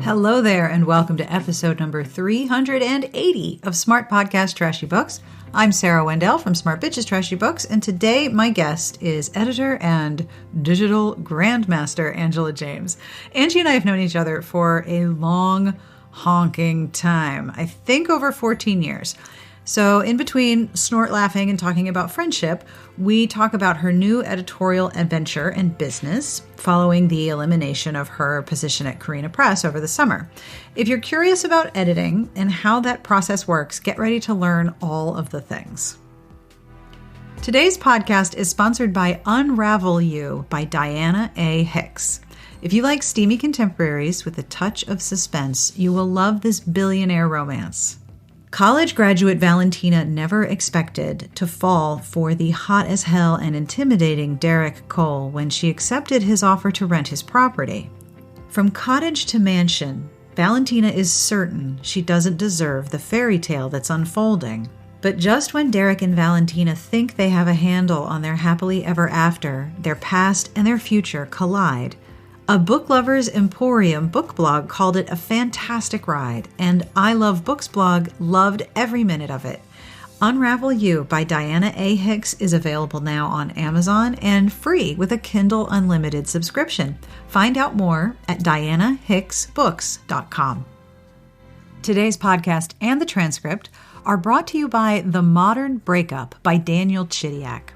Hello there, and welcome to episode number 380 of Smart Podcast Trashy Books. I'm Sarah Wendell from Smart Bitches Trashy Books, and today my guest is editor and digital grandmaster Angela James. Angie and I have known each other for a long, honking time, I think over 14 years. So in between snort laughing and talking about friendship, we talk about her new editorial adventure and business following the elimination of her position at Carina Press over the summer. If you're curious about editing and how that process works, get ready to learn all of the things. Today's podcast is sponsored by Unravel You by Diana A. Hicks. If you like steamy contemporaries with a touch of suspense, you will love this billionaire romance. College graduate Valentina never expected to fall for the hot-as-hell and intimidating Derek Cole when she accepted his offer to rent his property. From cottage to mansion, Valentina is certain she doesn't deserve the fairy tale that's unfolding. But just when Derek and Valentina think they have a handle on their happily ever after, their past and their future collide. A Book Lovers Emporium book blog called it a fantastic ride, and I Love Books blog loved every minute of it. Unravel You by Diana A. Hicks is available now on Amazon and free with a Kindle Unlimited subscription. Find out more at dianahicksbooks.com. Today's podcast and the transcript are brought to you by The Modern Breakup by Daniel Chidiak.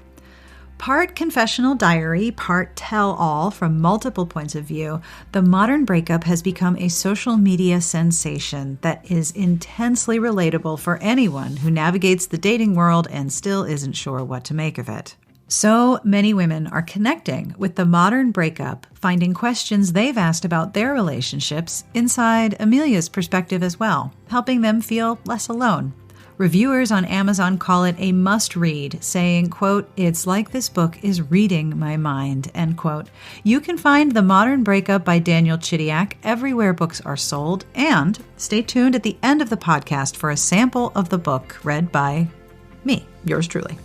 Part confessional diary, part tell-all from multiple points of view, The Modern Breakup has become a social media sensation that is intensely relatable for anyone who navigates the dating world and still isn't sure what to make of it. So many women are connecting with The Modern Breakup, finding questions they've asked about their relationships inside Amelia's perspective as well, helping them feel less alone. Reviewers on Amazon call it a must-read, saying, quote, "It's like this book is reading my mind," end quote. You can find The Modern Breakup by Daniel Chidiak everywhere books are sold, and stay tuned at the end of the podcast for a sample of the book read by me, yours truly.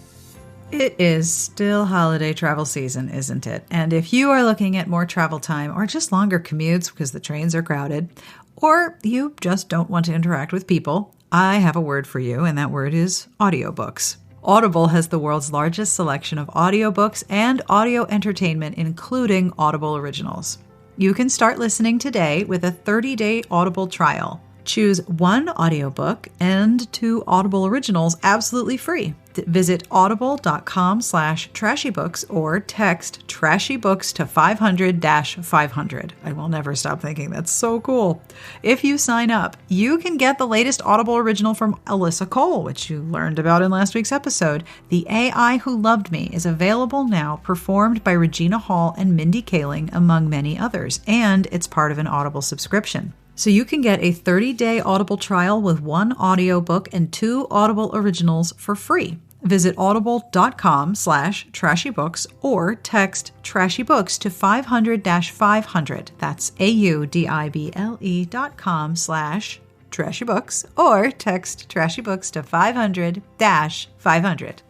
It is still holiday travel season, isn't it? And if you are looking at more travel time or just longer commutes because the trains are crowded, or you just don't want to interact with people, I have a word for you, and that word is audiobooks. Audible has the world's largest selection of audiobooks and audio entertainment, including Audible originals. You can start listening today with a 30-day Audible trial. Choose one audiobook and 2 Audible originals absolutely free. Visit audible.com/trashybooks or text trashybooks to 500-500. I will never stop thinking that's so cool. If you sign up, you can get the latest Audible original from Alyssa Cole, which you learned about in last week's episode. The AI Who Loved Me is available now, performed by Regina Hall and Mindy Kaling, among many others, and it's part of an Audible subscription. So you can get a 30-day Audible trial with 1 audiobook and 2 Audible originals for free. Visit audible.com/trashybooks or text trashybooks to 500-500. That's audible.com/trashybooks or text trashybooks to 500-500.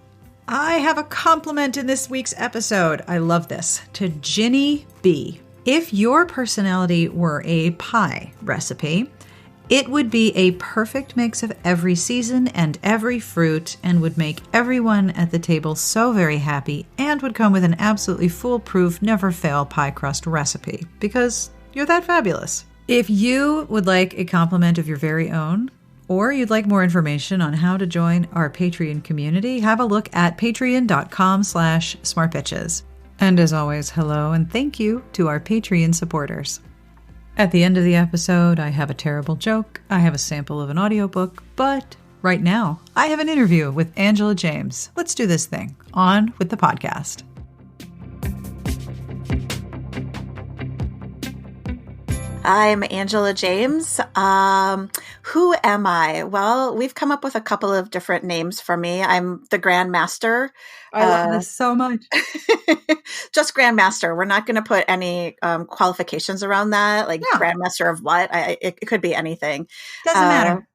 I have a compliment in this week's episode. I love this. To Ginny B. If your personality were a pie recipe, it would be a perfect mix of every season and every fruit and would make everyone at the table so very happy and would come with an absolutely foolproof, never-fail pie crust recipe because you're that fabulous. If you would like a compliment of your very own, or you'd like more information on how to join our Patreon community, have a look at patreon.com/smartbitches. And as always, hello and thank you to our Patreon supporters. At the end of the episode, I have a terrible joke, I have a sample of an audiobook, but right now, I have an interview with Angela James. Let's do this thing. On with the podcast. I'm Angela James. Who am I? Well, we've come up with a couple of different names for me. I'm the Grandmaster. I love this so much. Just Grandmaster. We're not going to put any qualifications around that, like Grandmaster of what? It could be anything. Doesn't matter.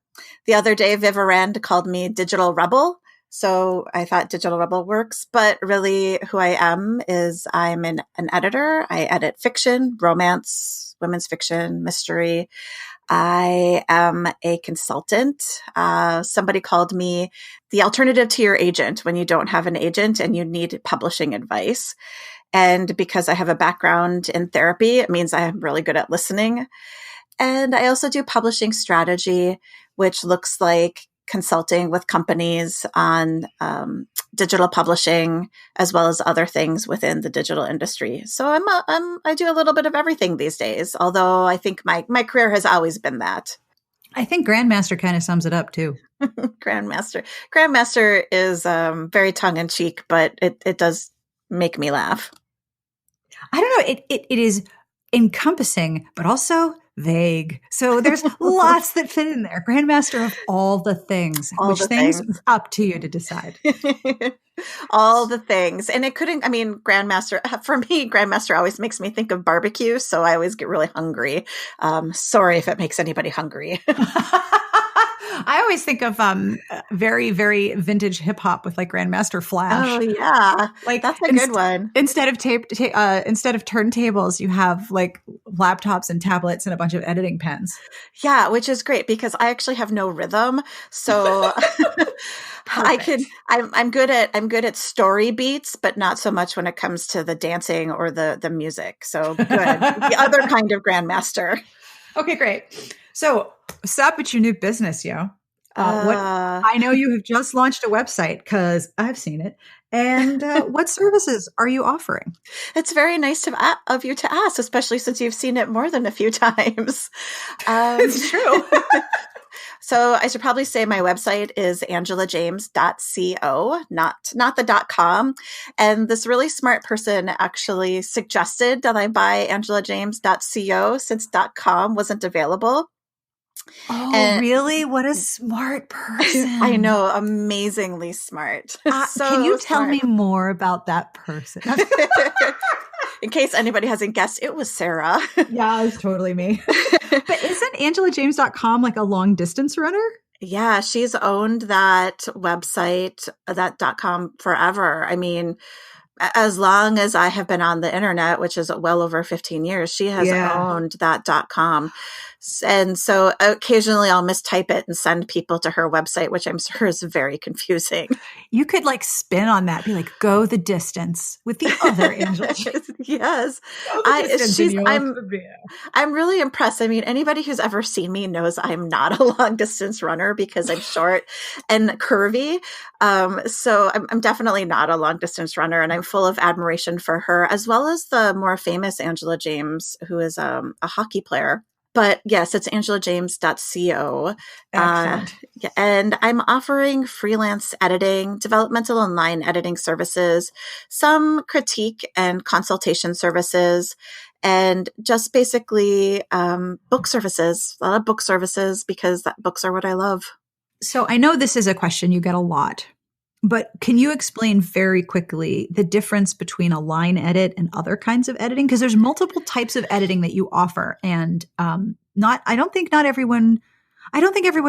The other day, Viv Arand called me Digital Rebel. So I thought Digital Rebel works, but really who I am is I'm an editor. I edit fiction, romance, women's fiction, mystery. I am a consultant. Somebody called me the alternative to your agent when you don't have an agent and you need publishing advice. And because I have a background in therapy, it means I'm really good at listening. And I also do publishing strategy, which looks like consulting with companies on digital publishing, as well as other things within the digital industry. So I do a little bit of everything these days, although I think my career has always been that. I think Grandmaster kind of sums it up too. Grandmaster is very tongue in cheek, but it does make me laugh. I don't know. It is encompassing, but also vague. So there's lots that fit in there. Grandmaster of all the things. Which things up to you to decide. All the things. And it couldn't, Grandmaster, for me, Grandmaster always makes me think of barbecue. So I always get really hungry. Sorry if it makes anybody hungry. I always think of very, very vintage hip hop with like Grandmaster Flash. Oh yeah, like that's a good one. Instead of turntables, you have like laptops and tablets and a bunch of editing pens. Yeah, which is great because I actually have no rhythm, so I'm good at story beats, but not so much when it comes to the dancing or the music. So good, the other kind of Grandmaster. Okay, great. So, what's up with your new business, yo? I know you have just launched a website because I've seen it. And what services are you offering? It's very nice of you to ask, especially since you've seen it more than a few times. It's true. So I should probably say my website is angelajames.co, not the .com. And this really smart person actually suggested that I buy angelajames.co since .com wasn't available. Oh, really? What a smart person. I know, amazingly smart. Can you tell me more about that person? In case anybody hasn't guessed, it was Sarah. Yeah, it's totally me. But isn't angelajames.com like a long distance runner? Yeah, she's owned that website, that .com forever. I mean, as long as I have been on the internet, which is well over 15 years, she has owned that .com. And so occasionally I'll mistype it and send people to her website, which I'm sure is very confusing. You could like spin on that, be like, go the distance with the other Angela. Yes. I'm really impressed. I mean, anybody who's ever seen me knows I'm not a long distance runner because I'm short and curvy. So I'm definitely not a long distance runner, and I'm full of admiration for her, as well as the more famous Angela James, who is a hockey player. But yes, it's angelajames.co. And I'm offering freelance editing, developmental and line editing services, some critique and consultation services, and just basically book services, a lot of book services, because books are what I love. So I know this is a question you get a lot, but can you explain very quickly the difference between a line edit and other kinds of editing? Because there's multiple types of editing that you offer, and I don't think everyone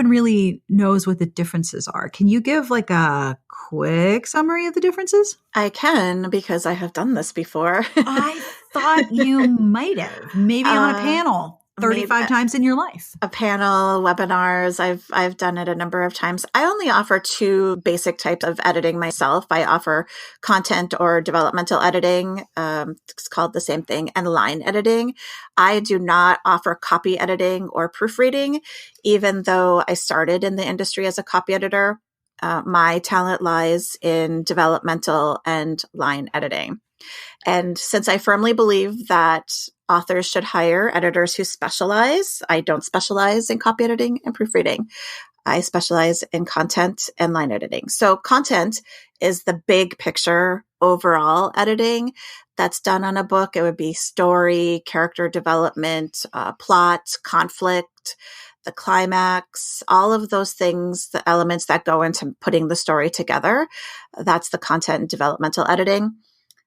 really knows what the differences are. Can you give like a quick summary of the differences? I can, because I have done this before. I thought you might have, maybe on a panel. 35 times in your life. A panel, webinars. I've done it a number of times. I only offer two basic types of editing myself. I offer content or developmental editing. It's called the same thing, and line editing. I do not offer copy editing or proofreading, even though I started in the industry as a copy editor. My talent lies in developmental and line editing. And since I firmly believe that authors should hire editors who specialize, I don't specialize in copy editing and proofreading. I specialize in content and line editing. So content is the big picture overall editing that's done on a book. It would be story, character development, plot, conflict, the climax, all of those things, the elements that go into putting the story together. That's the content and developmental editing.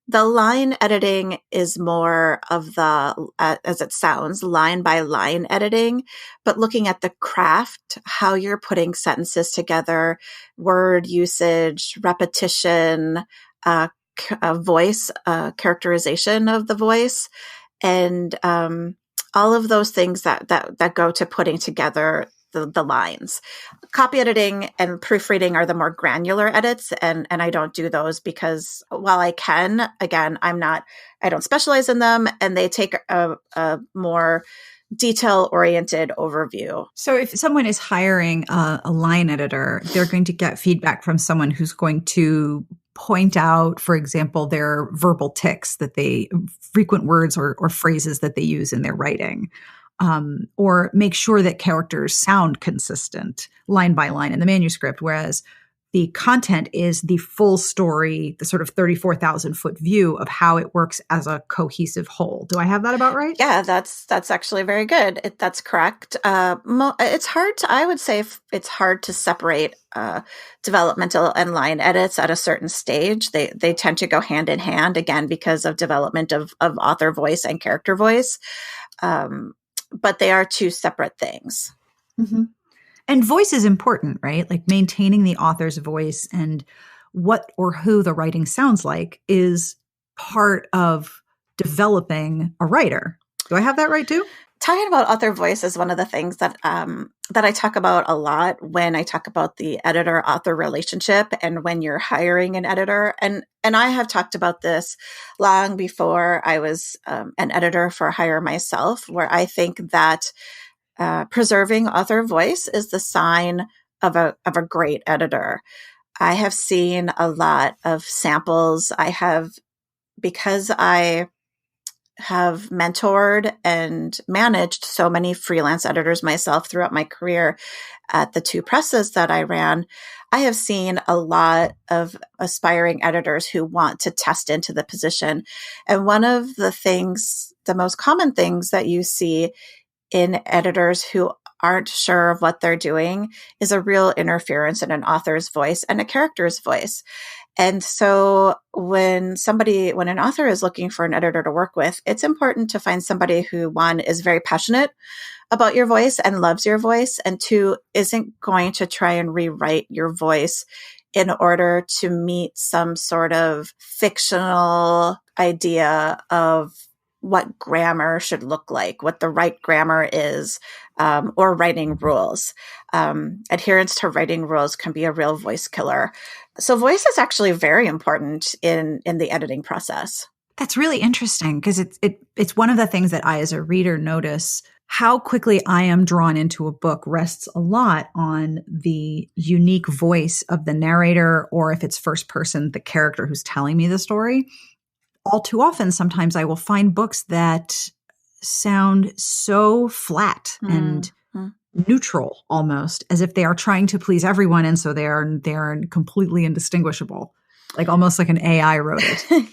The line editing is more of the, as it sounds, line by line editing, but looking at the craft, how you're putting sentences together, word usage, repetition, voice, characterization of the voice, and all of those things that go to putting together the lines. Copy editing and proofreading are the more granular edits, and I don't do those because while I can, again, I don't specialize in them, and they take a more detail-oriented overview. So if someone is hiring a line editor, they're going to get feedback from someone who's going to point out, for example, their verbal tics frequent words or phrases that they use in their writing. Or make sure that characters sound consistent line by line in the manuscript, whereas the content is the full story, the sort of 34,000 foot view of how it works as a cohesive whole. Do I have that about right? Yeah, that's actually very good. That's correct. It's hard I would say it's hard to separate developmental and line edits at a certain stage. They tend to go hand in hand, again, because of development of author voice and character voice. But they are two separate things. Mm-hmm. And voice is important, right? Like maintaining the author's voice and what or who the writing sounds like is part of developing a writer. Do I have that right too? Talking about author voice is one of the things that I talk about a lot when I talk about the editor-author relationship and when you're hiring an editor. And I have talked about this long before I was an editor for hire myself, where I think that preserving author voice is the sign of a great editor. I have seen a lot of samples. Because I have mentored and managed so many freelance editors myself throughout my career at the two presses that I ran, I have seen a lot of aspiring editors who want to test into the position. And one of the most common things that you see in editors who aren't sure of what they're doing is a real interference in an author's voice and a character's voice. And so when an author is looking for an editor to work with, it's important to find somebody who, one, is very passionate about your voice and loves your voice, and two, isn't going to try and rewrite your voice in order to meet some sort of fictional idea of what grammar should look like, what the right grammar is, or writing rules. Adherence to writing rules can be a real voice killer. So voice is actually very important in the editing process. That's really interesting because it's one of the things that I, as a reader, notice. How quickly I am drawn into a book rests a lot on the unique voice of the narrator, or if it's first person, the character who's telling me the story. All too often, sometimes I will find books that sound so flat and neutral, almost as if they are trying to please everyone, and so they're completely indistinguishable, like almost like an AI wrote it.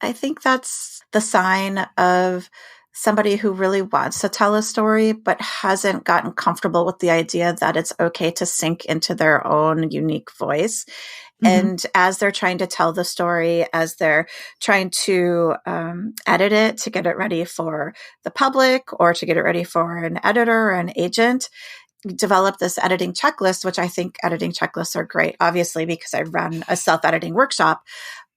I think that's the sign of somebody who really wants to tell a story, but hasn't gotten comfortable with the idea that it's okay to sink into their own unique voice. Mm-hmm. And as they're trying to tell the story, as they're trying to edit it to get it ready for the public or to get it ready for an editor or an agent, develop this editing checklist, which I think editing checklists are great, obviously, because I run a self-editing workshop.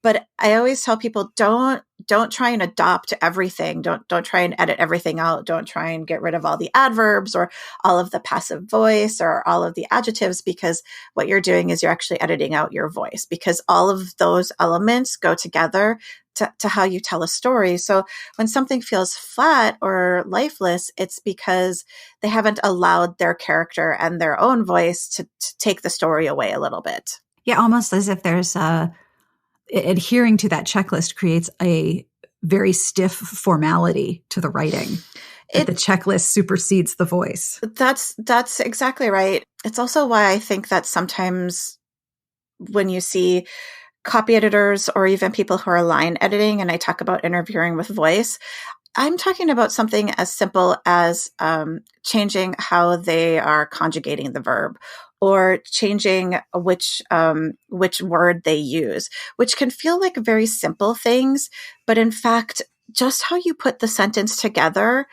But I always tell people, don't try and adopt everything. Don't try and edit everything out. Don't try and get rid of all the adverbs or all of the passive voice or all of the adjectives, because what you're doing is you're actually editing out your voice, because all of those elements go together to how you tell a story. So when something feels flat or lifeless, it's because they haven't allowed their character and their own voice to take the story away a little bit. Yeah, almost as if there's adhering to that checklist creates a very stiff formality to the writing. The checklist supersedes the voice. That's exactly right. It's also why I think that sometimes when you see copy editors or even people who are line editing, and I talk about interviewing with voice, I'm talking about something as simple as changing how they are conjugating the verb, or changing which word they use, which can feel like very simple things, but in fact, just how you put the sentence together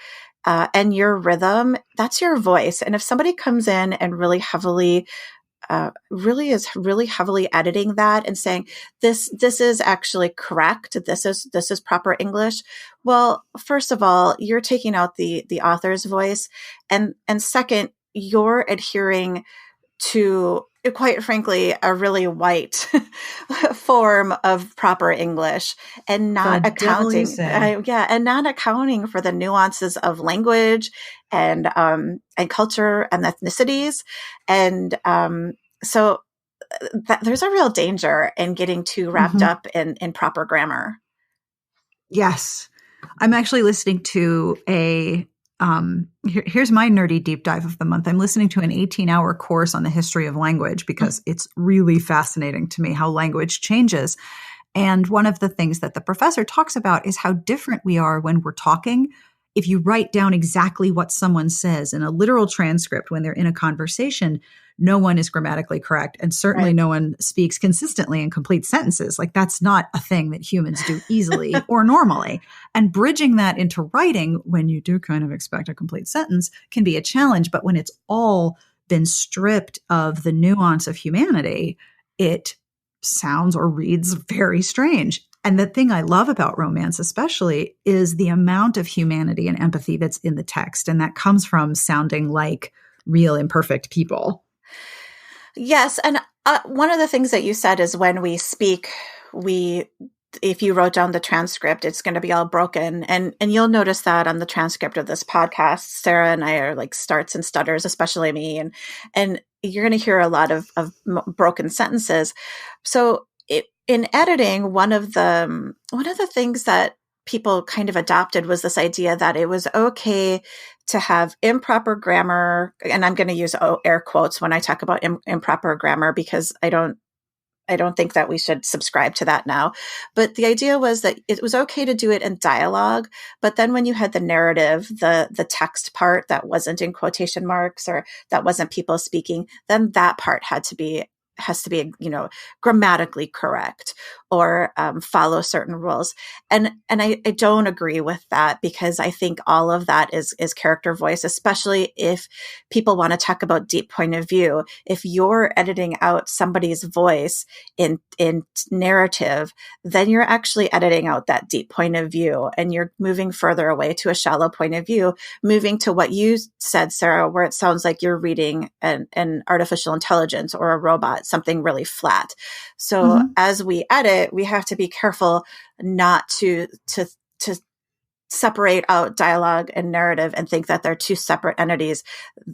and your rhythm, that's your voice. And if somebody comes in and really heavily editing that and saying this is actually correct, this is proper English, well, first of all, you're taking out the author's voice, and second, you're adhering to, quite frankly, a really white form of proper English, and not The devil you accounting, say. and not accounting for the nuances of language and culture and ethnicities, and so there's a real danger in getting too wrapped Mhm. up in proper grammar. Yes. I'm actually listening to here's my nerdy deep dive of the month. I'm listening to an 18-hour course on the history of language because it's really fascinating to me how language changes. And one of the things that the professor talks about is how different we are when we're talking. If you write down exactly what someone says in a literal transcript when they're in a conversation, no one is grammatically correct. And certainly Right. no one speaks consistently in complete sentences. Like that's not a thing that humans do easily or normally. And bridging that into writing when you do kind of expect a complete sentence can be a challenge. But when it's all been stripped of the nuance of humanity, it sounds or reads very strange. And the thing I love about romance, especially, is the amount of humanity and empathy that's in the text. And that comes from sounding like real imperfect people. Yes. And one of the things that you said is when we speak, if you wrote down the transcript, it's going to be all broken. And you'll notice that on the transcript of this podcast, Sarah and I are like starts and stutters, especially me. And you're going to hear a lot of broken sentences. So in editing, one of the things that people kind of adopted was this idea that it was okay to have improper grammar. And I'm going to use air quotes when I talk about improper grammar, because I don't think that we should subscribe to that now. But the idea was that it was okay to do it in dialogue. But then when you had the narrative, the text part that wasn't in quotation marks or that wasn't people speaking, then that part has to be, grammatically correct or follow certain rules. And I don't agree with that, because I think all of that is character voice, especially if people want to talk about deep point of view. If you're editing out somebody's voice in narrative, then you're actually editing out that deep point of view, and you're moving further away to a shallow point of view, moving to what you said, Sarah, where it sounds like you're reading an artificial intelligence or a robot, something really flat. So as we edit, we have to be careful not to separate out dialogue and narrative and think that they're two separate entities,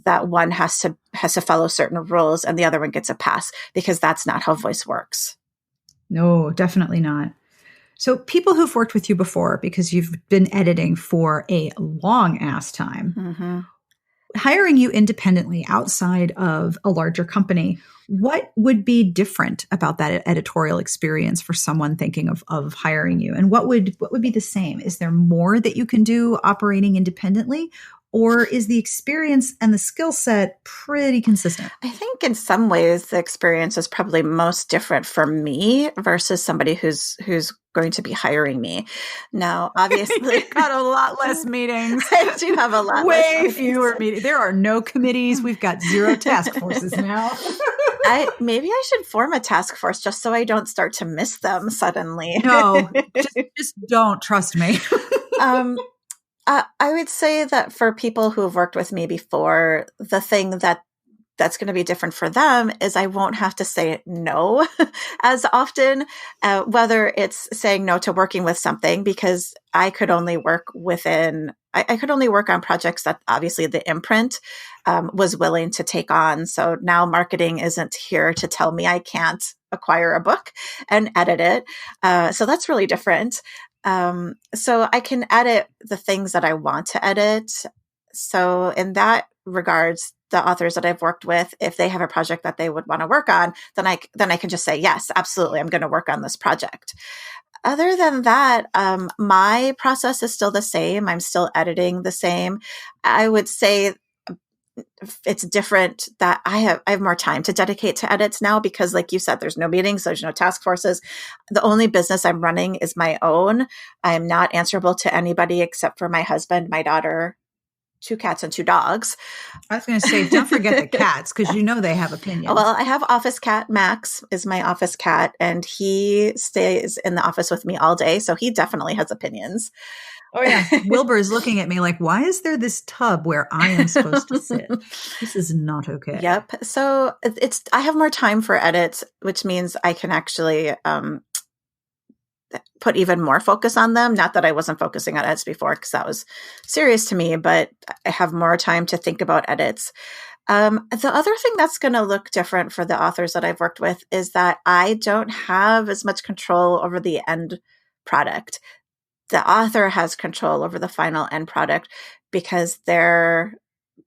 that one has to follow certain rules and the other one gets a pass, because that's not how voice works. No, definitely not. So people who've worked with you before, because you've been editing for a long ass time, hiring you independently outside of a larger company, what would be different about that editorial experience for someone thinking of hiring you? And what would be the same? Is there more that you can do operating independently? Or is the experience and the skill set pretty consistent? I think in some ways the experience is probably most different for me versus somebody who's going to be hiring me. Now, obviously, You've got a lot less meetings. I do have a lot way less fewer meetings. There are no committees. We've got 0 task forces now. Maybe I should form a task force just so I don't start to miss them suddenly. No, just don't, trust me. I would say that for people who have worked with me before, the thing that's going to be different for them is I won't have to say no as often, whether it's saying no to working with something, because I could only work I could only work on projects that obviously the imprint was willing to take on. So now marketing isn't here to tell me I can't acquire a book and edit it. So that's really different. So I can edit the things that I want to edit. So in that regards, the authors that I've worked with, if they have a project that they would want to work on, then I can just say, yes, absolutely, I'm going to work on this project. Other than that, my process is still the same. I'm still editing the same. I would say it's different that I have more time to dedicate to edits now because, like you said, there's no meetings, there's no task forces. The only business I'm running is my own. I'm not answerable to anybody except for my husband, my daughter, 2 cats and 2 dogs. I was going to say, don't forget the cats because you know they have opinions. Well, I have office cat. Max is my office cat, and he stays in the office with me all day. So he definitely has opinions. Oh, yeah. Wilbur is looking at me like, why is there this tub where I am supposed to sit? This is not okay. Yep. So I have more time for edits, which means I can actually put even more focus on them. Not that I wasn't focusing on edits before because that was serious to me, but I have more time to think about edits. The other thing that's going to look different for the authors that I've worked with is that I don't have as much control over the end product. The author has control over the final end product because they're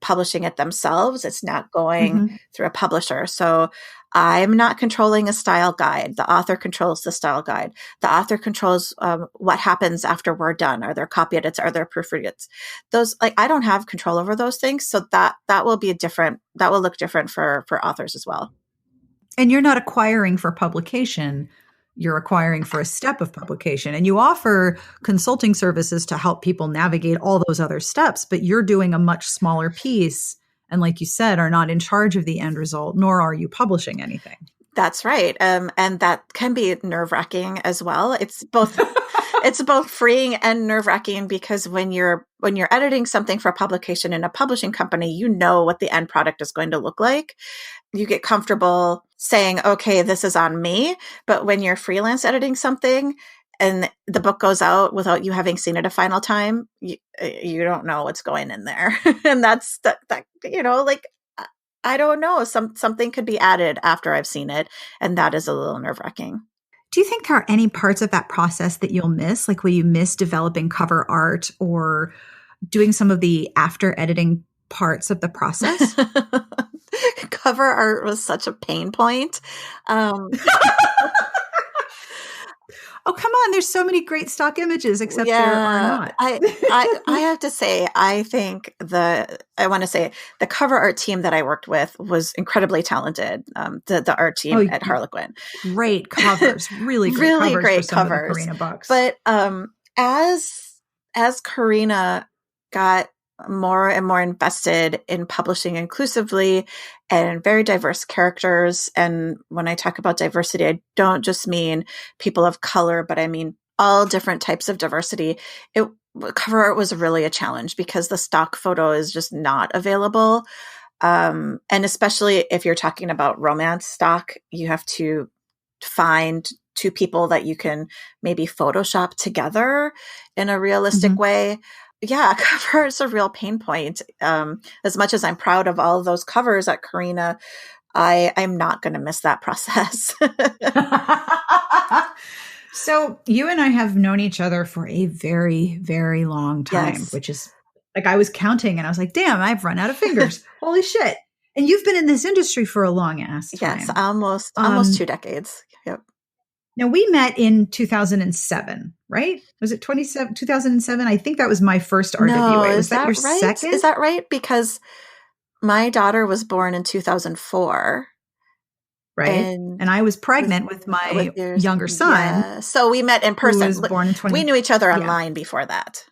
publishing it themselves. It's not going through a publisher. So I'm not controlling a style guide. The author controls the style guide. The author controls what happens after we're done. Are there copy edits? Are there proofreads? Those, like, I don't have control over those things. So that will be different. That will look different for authors as well. And you're not acquiring for publication. You're acquiring for a step of publication, and you offer consulting services to help people navigate all those other steps, but you're doing a much smaller piece. And like you said, are not in charge of the end result, nor are you publishing anything. That's right. And that can be nerve-wracking as well. It's both it's both freeing and nerve-wracking because when you're editing something for publication in a publishing company, you know what the end product is going to look like. You get comfortable saying, okay, this is on me. But when you're freelance editing something and the book goes out without you having seen it a final time, you don't know what's going in there. And that's that, like, I don't know. Something could be added after I've seen it. And that is a little nerve-wracking. Do you think there are any parts of that process that you'll miss? Like, will you miss developing cover art or doing some of the after editing parts of the process? Cover art was such a pain point. Oh, come on. There's so many great stock images, except there are not. I have to say, I think the cover art team that I worked with was incredidly talented. The art team at Harlequin. Great covers. Really great covers for Carina books. But as Carina got more and more invested in publishing inclusively and very diverse characters. And when I talk about diversity, I don't just mean people of color, but I mean all different types of diversity. Cover art was really a challenge because the stock photo is just not available. And especially if you're talking about romance stock, you have to find 2 people that you can maybe Photoshop together in a realistic way. Yeah, cover is a real pain point. As much as I'm proud of all of those covers at Carina, I'm not going to miss that process. So you and I have known each other for a very, very long time, which is like, I was counting and I was like, damn, I've run out of fingers. Holy shit. And you've been in this industry for a long ass time. Yes, almost 2 decades. Yep. Now, we met in 2007, right? Was it 2007? I think that was my first RWA. No, was that your right? second? Is that right? Because my daughter was born in 2004. Right. And I was pregnant with my younger son. Yeah. So we met in person. Who was born in we knew each other online before that.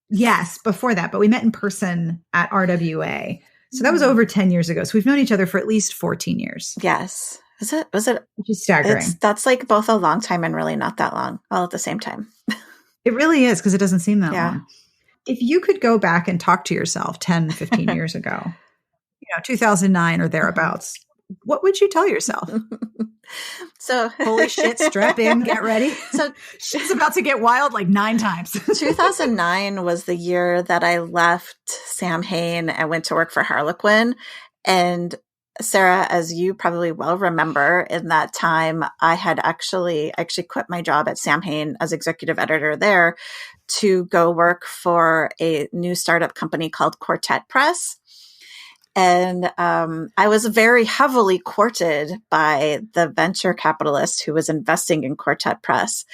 Yes, before that. But we met in person at RWA. So that was over 10 years ago. So we've known each other for at least 14 years. Yes. Was it? Which is staggering. That's like both a long time and really not that long, all at the same time. It really is, because it doesn't seem that long. If you could go back and talk to yourself 10, 15 years ago, 2009 or thereabouts, what would you tell yourself? So, holy shit, strap in, get ready. So shit's about to get wild like 9 times. 2009 was the year that I left Sam Hain and went to work for Harlequin. And Sarah, as you probably well remember, in that time, I had actually quit my job at Sam Hain as executive editor there to go work for a new startup company called Quartet Press. And I was very heavily courted by the venture capitalist who was investing in Quartet Press.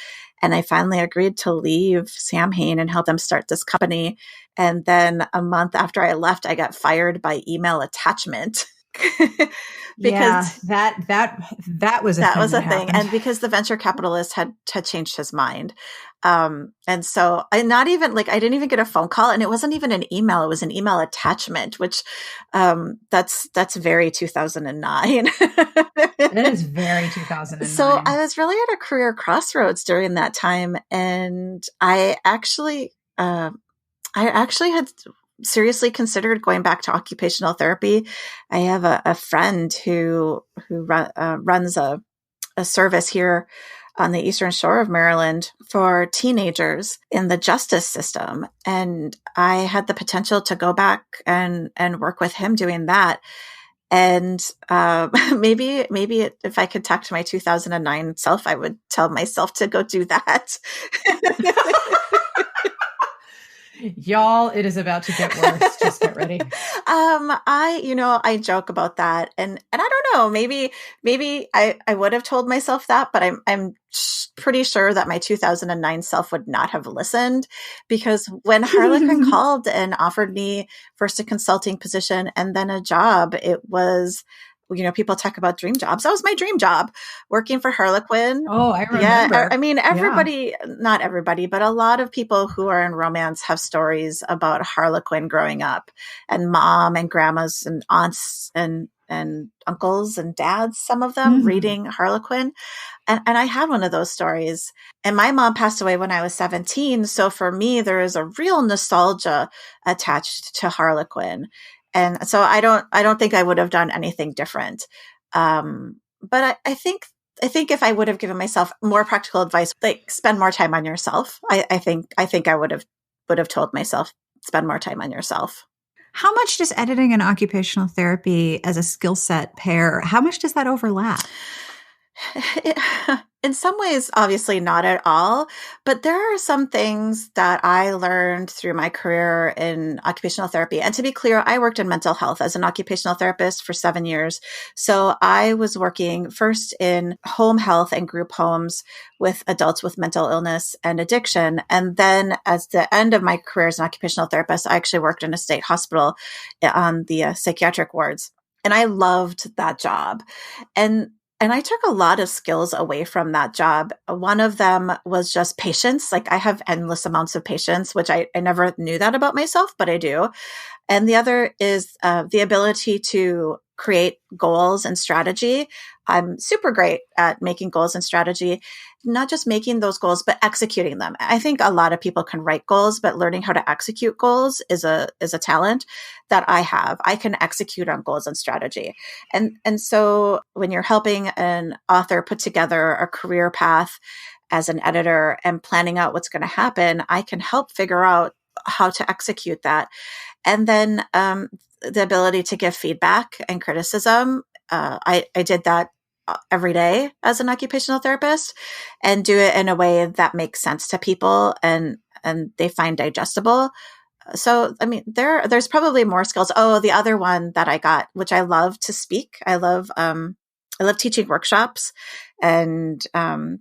And I finally agreed to leave Samhain and help them start this company. And then a month after I left, I got fired by email attachment. Yeah, Because that was a that thing was that a thing. happened. And because the venture capitalist had changed his mind. And so I didn't even get a phone call, and it wasn't even an email. It was an email attachment, which, that's very 2009. That is very 2009. So I was really at a career crossroads during that time. And I actually had seriously considered going back to occupational therapy. I have a friend who runs a service here on the Eastern Shore of Maryland for teenagers in the justice system. And I had the potential to go back and work with him doing that. And maybe if I could talk to my 2009 self, I would tell myself to go do that. Y'all, it is about to get worse. Just get ready. I joke about that, and I don't know, maybe I would have told myself that, but I'm pretty sure that my 2009 self would not have listened, because when Harlequin called and offered me first a consulting position and then a job, it was, people talk about dream jobs. That was my dream job, working for Harlequin. Oh, I remember. Yeah, I mean, everybody, not everybody, but a lot of people who are in romance have stories about Harlequin growing up, and mom and grandmas and aunts and uncles and dads, some of them reading Harlequin. And I had one of those stories. And my mom passed away when I was 17. So for me, there is a real nostalgia attached to Harlequin. And so I don't think I would have done anything different. But I think if I would have given myself more practical advice, like spend more time on yourself, I think I would have told myself, spend more time on yourself. How much does editing and occupational therapy as a skill set pair, how much does that overlap? In some ways, obviously not at all, but there are some things that I learned through my career in occupational therapy. And to be clear, I worked in mental health as an occupational therapist for 7 years. So I was working first in home health and group homes with adults with mental illness and addiction. And then at the end of my career as an occupational therapist, I actually worked in a state hospital on the psychiatric wards. And I loved that job. And I took a lot of skills away from that job. One of them was just patience. Like, I have endless amounts of patience, which I never knew that about myself, but I do. And the other is the ability to create goals and strategy. I'm super great at making goals and strategy, not just making those goals, but executing them. I think a lot of people can write goals, but learning how to execute goals is a talent that I have. I can execute on goals and strategy. And so when you're helping an author put together a career path as an editor and planning out what's going to happen, I can help figure out how to execute that. And then the ability to give feedback and criticism. I did that every day as an occupational therapist, and do it in a way that makes sense to people and they find digestible. So, I mean, there's probably more skills. Oh, the other one that I got, which I love to speak. I love teaching workshops and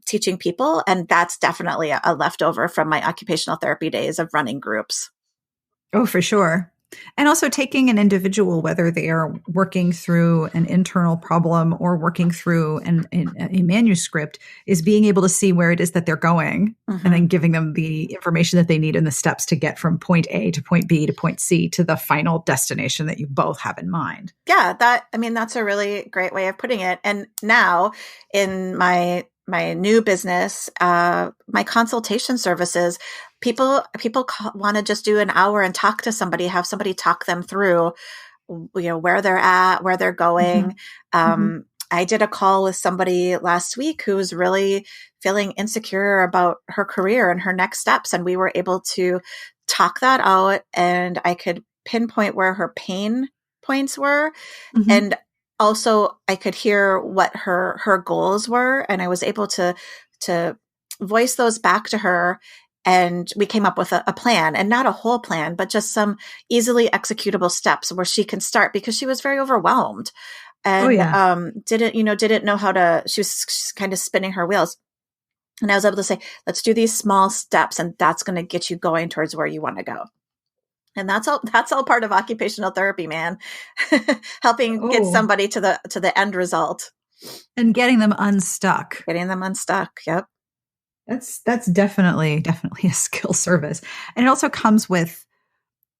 teaching people. And that's definitely a leftover from my occupational therapy days of running groups. Oh, for sure. And also taking an individual, whether they are working through an internal problem or working through a manuscript, is being able to see where it is that they're going and then giving them the information that they need and the steps to get from point A to point B to point C to the final destination that you both have in mind. Yeah, that's a really great way of putting it. And now in my new business, my consultation services, people want to just do an hour and talk to somebody, have somebody talk them through, where they're at, where they're going. I did a call with somebody last week who was really feeling insecure about her career and her next steps. And we were able to talk that out, and I could pinpoint where her pain points were. And also I could hear what her goals were. And I was able to voice those back to her. And we came up with a plan, and not a whole plan, but just some easily executable steps where she can start, because she was very overwhelmed and didn't know how to, she was kind of spinning her wheels. And I was able to say, let's do these small steps, and that's going to get you going towards where you want to go. And that's all part of occupational therapy, man. Helping get somebody to the end result. And getting them unstuck. Yep. That's definitely a skill service. And it also comes with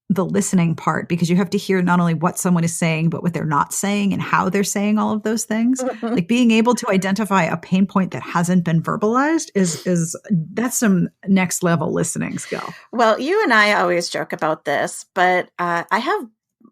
the listening part, because you have to hear not only what someone is saying, but what they're not saying and how they're saying all of those things. Like being able to identify a pain point that hasn't been verbalized is that's some next level listening skill. Well, you and I always joke about this, but I have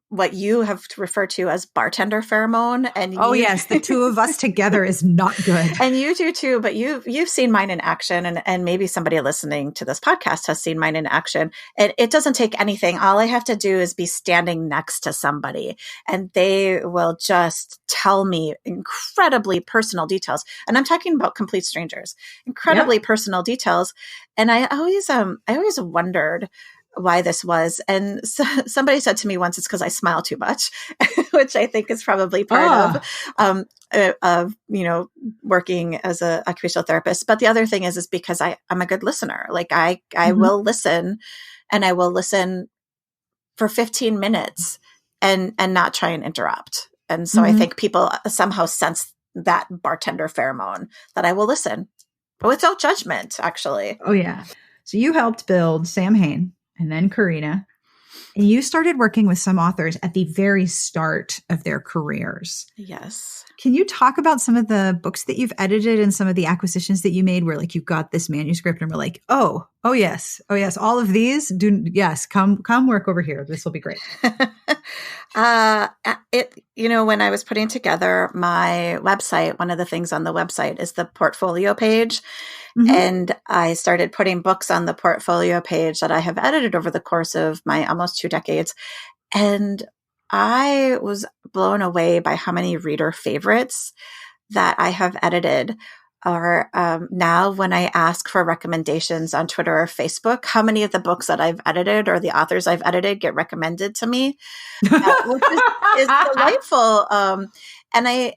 what you have referred to as bartender pheromone. And yes, the two of us together is not good. And you do too, but you've seen mine in action, and maybe somebody listening to this podcast has seen mine in action. And it doesn't take anything. All I have to do is be standing next to somebody, and they will just tell me incredibly personal details. And I'm talking about complete strangers, incredibly personal details. And I always wondered why this was. And somebody said to me once, it's because I smile too much, which I think is probably part of working as a occupational therapist. But the other thing is because I'm a good listener. Like I will listen, and I will listen for 15 minutes and not try and interrupt. And so I think people somehow sense that bartender pheromone, that I will listen without judgment, actually. Oh yeah. So you helped build Sam Hain and then Carina, and you started working with some authors at the very start of their careers. Yes. Can you talk about some of the books that you've edited and some of the acquisitions that you made where like you've got this manuscript and we're like, oh yes, all of these come work over here. This will be great. When I was putting together my website, one of the things on the website is the portfolio page. And I started putting books on the portfolio page that I have edited over the course of my almost 2 decades. And I was blown away by how many reader favorites that I have edited. Or now when I ask for recommendations on Twitter or Facebook, how many of the books that I've edited or the authors I've edited get recommended to me, which is delightful. And I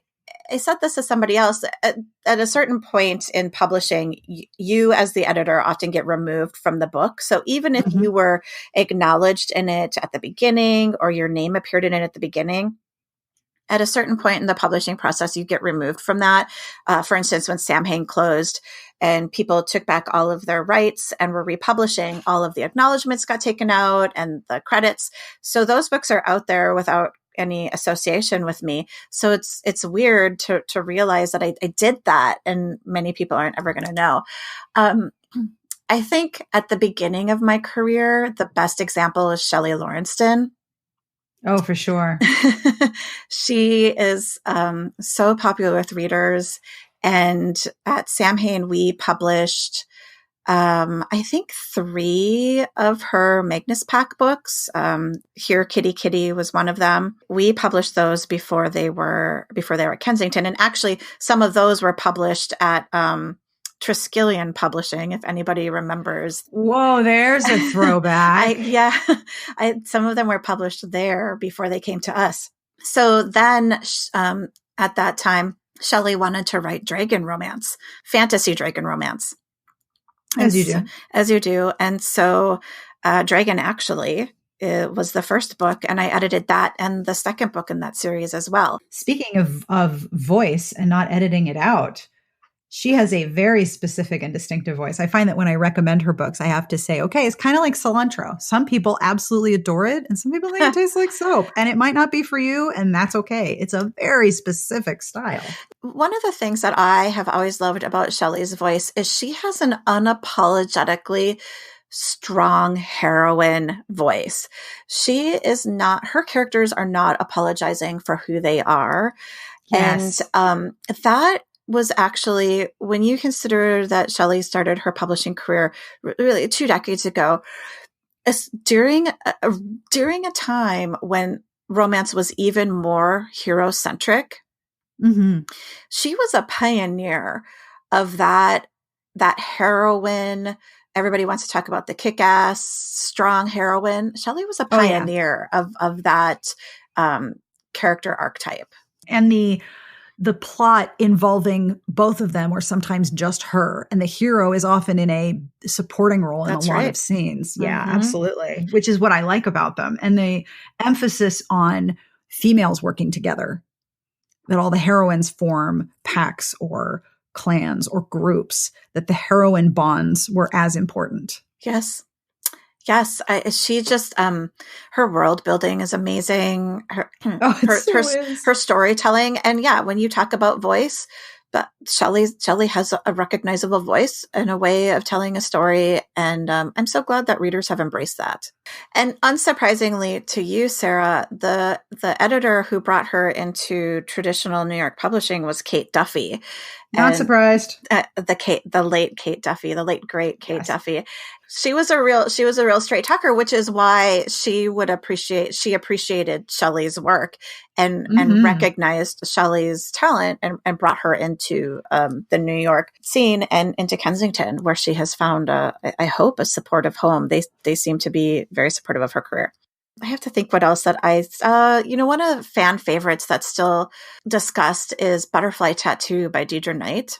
said this to somebody else. At a certain point in publishing, you as the editor often get removed from the book. So even if you were acknowledged in it at the beginning or your name appeared in it at the beginning, at a certain point in the publishing process, you get removed from that. For instance, when Sam Hain closed and people took back all of their rights and were republishing, all of the acknowledgments got taken out and the credits. So those books are out there without any association with me. So it's weird to realize that I did that, and many people aren't ever going to know. I think at the beginning of my career, the best example is Shelley Lawrenston. Oh, for sure. She is so popular with readers. And at Sam Hain, we published, I think 3 of her Magnus Pack books. Here, Kitty Kitty was one of them. We published those before they were at Kensington. And actually, some of those were published at Triskelion Publishing, if anybody remembers. Whoa, there's a throwback. Some of them were published there before they came to us. So then at that time, Shelley wanted to write dragon romance, fantasy dragon romance. As you do. And so Dragon actually was the first book, and I edited that and the second book in that series as well. Speaking of voice and not editing it out, she has a very specific and distinctive voice. I find that when I recommend her books, I have to say, okay, it's kind of like cilantro. Some people absolutely adore it, and some people think it tastes like soap, and it might not be for you, and that's okay. It's a very specific style. One of the things that I have always loved about Shelley's voice is she has an unapologetically strong heroine voice. Her characters are not apologizing for who they are. Yes. And that was actually, when you consider that Shelley started her publishing career really 2 decades ago, during a time when romance was even more hero-centric, she was a pioneer of that heroine. Everybody wants to talk about the kick-ass, strong heroine. Shelley was a pioneer of that character archetype. And the the plot involving both of them or sometimes just her. And the hero is often in a supporting role in That's a lot right. of scenes. Yeah, Mhm. absolutely. Which is what I like about them. And the emphasis on females working together, that all the heroines form packs or clans or groups, that the heroine bonds were as important. Yes. Yes, she just her world building is amazing. Her Oh, it so is. her storytelling, and yeah, when you talk about voice, but Shelley has a recognizable voice and a way of telling a story, and I'm so glad that readers have embraced that. And unsurprisingly to you, Sarah, the editor who brought her into traditional New York publishing was Kate Duffy. Not surprised. The late Kate Duffy, the late great Kate Yes. Duffy. She was a real straight talker, which is why she appreciated Shelley's work and recognized Shelley's talent and brought her into the New York scene and into Kensington, where she has found I hope a supportive home. They seem to be very supportive of her career. I have to think what else that one of the fan favorites that's still discussed is Butterfly Tattoo by Deidre Knight.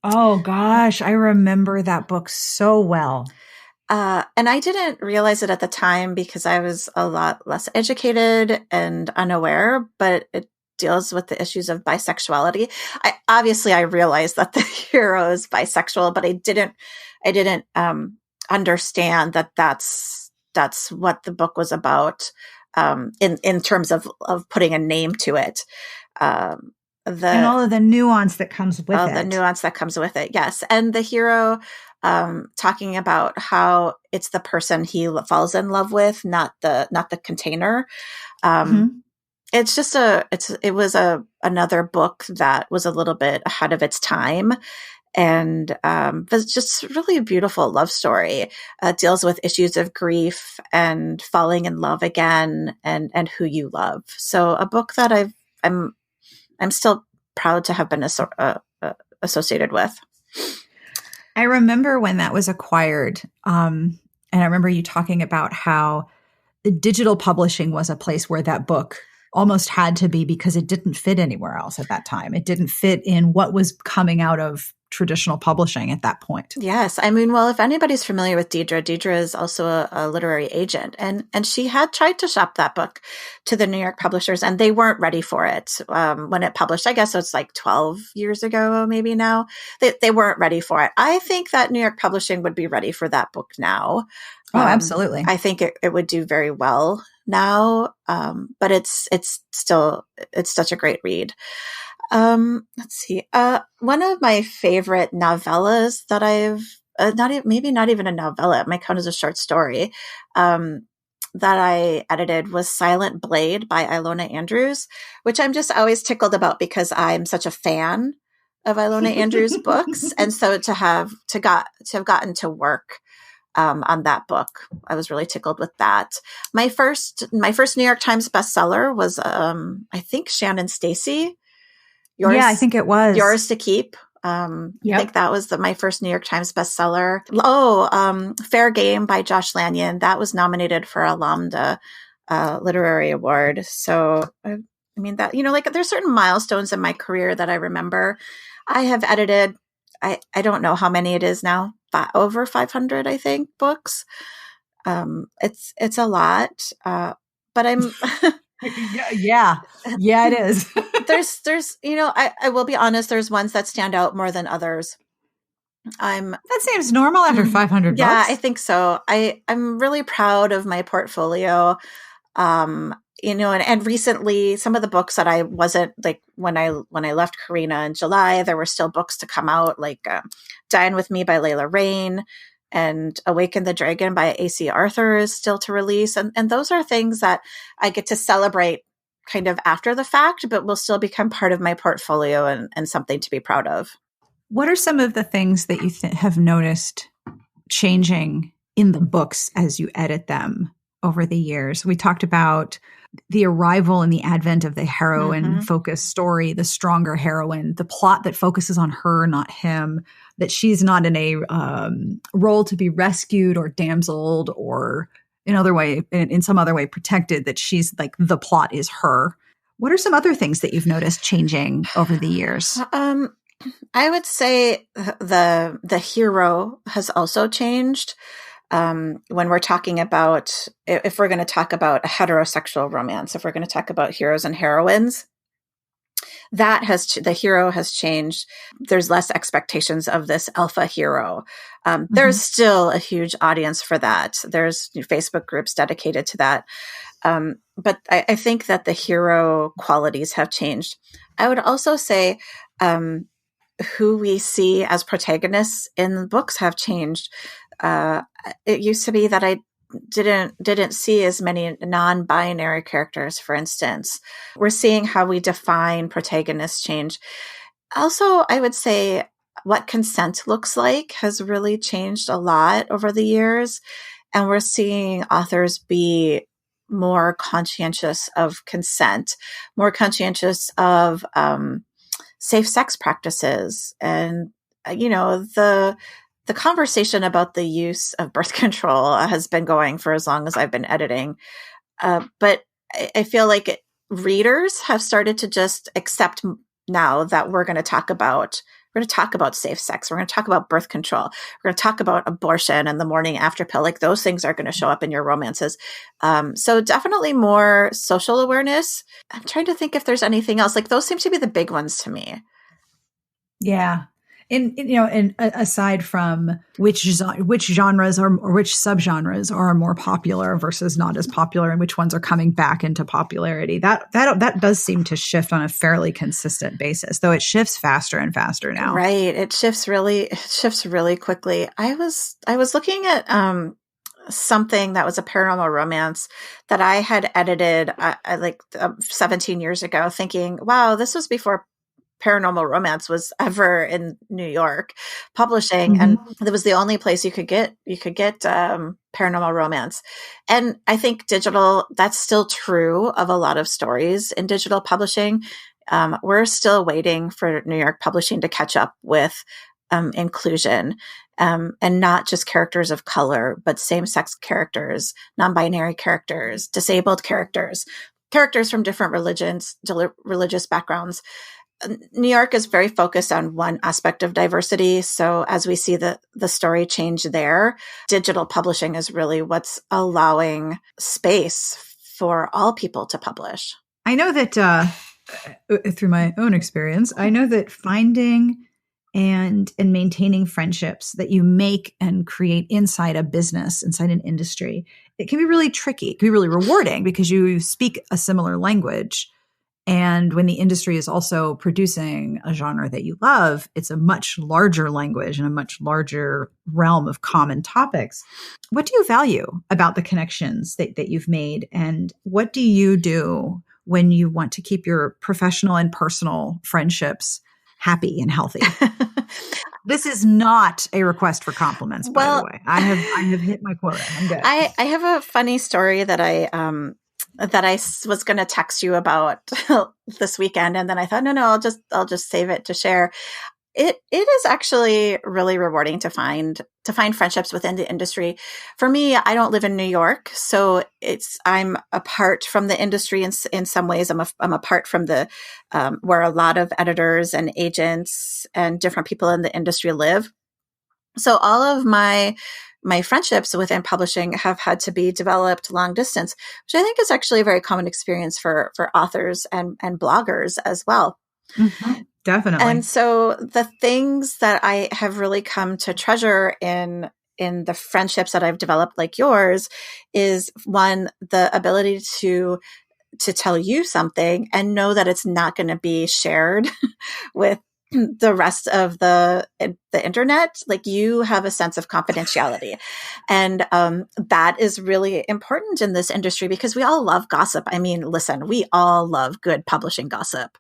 Oh gosh, I remember that book so well. And I didn't realize it at the time because I was a lot less educated and unaware, but it deals with the issues of bisexuality. I realized that the hero is bisexual, but I didn't understand that that's what the book was about, in terms of putting a name to it. And all of the nuance that comes with it. The nuance that comes with it. Yes. And the hero, talking about how it's the person he falls in love with, not the container. It's just it was another book that was a little bit ahead of its time. And it's just really a beautiful love story. Deals with issues of grief and falling in love again, and who you love. So a book that I'm still proud to have been associated with. I remember when that was acquired, and I remember you talking about how the digital publishing was a place where that book almost had to be because it didn't fit anywhere else at that time. It didn't fit in what was coming out of traditional publishing at that point. Yes. I mean, well, if anybody's familiar with Deidre is also a literary agent, and she had tried to shop that book to the New York publishers, and they weren't ready for it when it published. I guess it's like 12 years ago, maybe now. They weren't ready for it. I think that New York publishing would be ready for that book now. Oh, absolutely. I think it would do very well now. But it's such a great read. Let's see. One of my favorite novellas that I've not even a novella, it might count as a short story, that I edited was Silent Blade by Ilona Andrews, which I'm just always tickled about because I'm such a fan of Ilona Andrews' books, and so to have gotten to work on that book, I was really tickled with that. My first New York Times bestseller was I think Shannon Stacy. Yeah, I think it was Yours to Keep. I think that was my first New York Times bestseller. Fair Game by Josh Lanyon. That was nominated for a Lambda Literary Award. So, I mean, that, there's certain milestones in my career that I remember. I have edited, I don't know how many it is now, over 500, I think, books. It's a lot, but I'm... Yeah, it is. There's I will be honest, there's ones that stand out more than others. That seems normal after 500 books. Yeah, I think so. I'm really proud of my portfolio. And recently some of the books that I wasn't, like, when I left Carina in July, there were still books to come out, like Dine With Me by Layla Rain and Awaken the Dragon by A.C. Arthur is still to release. And those are things that I get to celebrate kind of after the fact, but will still become part of my portfolio and something to be proud of. What are some of the things that you have noticed changing in the books as you edit them over the years? We talked about the arrival and the advent of the heroine-focused story, the stronger heroine, the plot that focuses on her, not him, that she's not in a role to be rescued or damseled or in some other way protected, that she's like the plot is her. What are some other things that you've noticed changing over the years? I would say the hero has also changed. When we're talking about, if we're going to talk about a heterosexual romance, if we're going to talk about heroes and heroines, the hero has changed. There's less expectations of this alpha hero. There's still a huge audience for that. There's Facebook groups dedicated to that. But I think that the hero qualities have changed. I would also say who we see as protagonists in the books have changed. It used to be that I didn't see as many non-binary characters, for instance. We're seeing how we define protagonists change. Also, I would say what consent looks like has really changed a lot over the years. And we're seeing authors be more conscientious of consent, more conscientious of safe sex practices. And, the conversation about the use of birth control has been going for as long as I've been editing. But I feel like readers have started to just accept now that we're going to talk about safe sex. We're going to talk about birth control. We're going to talk about abortion and the morning after pill. Like those things are going to show up in your romances. So definitely more social awareness. I'm trying to think if there's anything else. Like those seem to be the big ones to me. Yeah. And aside from which genres or which subgenres are more popular versus not as popular, and which ones are coming back into popularity, that does seem to shift on a fairly consistent basis, though it shifts faster and faster now. Right, it shifts really quickly. I was looking at something that was a paranormal romance that I had edited 17 years ago, thinking, wow, this was before paranormal romance was ever in New York publishing. And it was the only place you could get paranormal romance. And I think digital, that's still true of a lot of stories in digital publishing. We're still waiting for New York publishing to catch up with inclusion, and not just characters of color, but same-sex characters, non-binary characters, disabled characters from different religious backgrounds. New York is very focused on one aspect of diversity. So as we see the story change there, digital publishing is really what's allowing space for all people to publish. I know that through my own experience, I know that finding and maintaining friendships that you make and create inside a business, inside an industry, it can be really tricky. It can be really rewarding because you speak a similar language. And when the industry is also producing a genre that you love, it's a much larger language and a much larger realm of common topics. What do you value about the connections that you've made? And what do you do when you want to keep your professional and personal friendships happy and healthy? This is not a request for compliments, by the way. I have hit my quota. I'm good. I have a funny story that I was going to text you about this weekend. And then I thought, no, I'll just save it to share. It is actually really rewarding to find friendships within the industry. For me, I don't live in New York, so I'm apart from the industry in some ways. I'm apart from the where a lot of editors and agents and different people in the industry live. So all of my friendships within publishing have had to be developed long distance, which I think is actually a very common experience for authors and bloggers as well. Mm-hmm. Definitely. And so the things that I have really come to treasure in the friendships that I've developed, like yours, is one, the ability to tell you something and know that it's not going to be shared with the rest of the internet. Like, you have a sense of confidentiality. And that is really important in this industry because we all love gossip. I mean, listen, we all love good publishing gossip.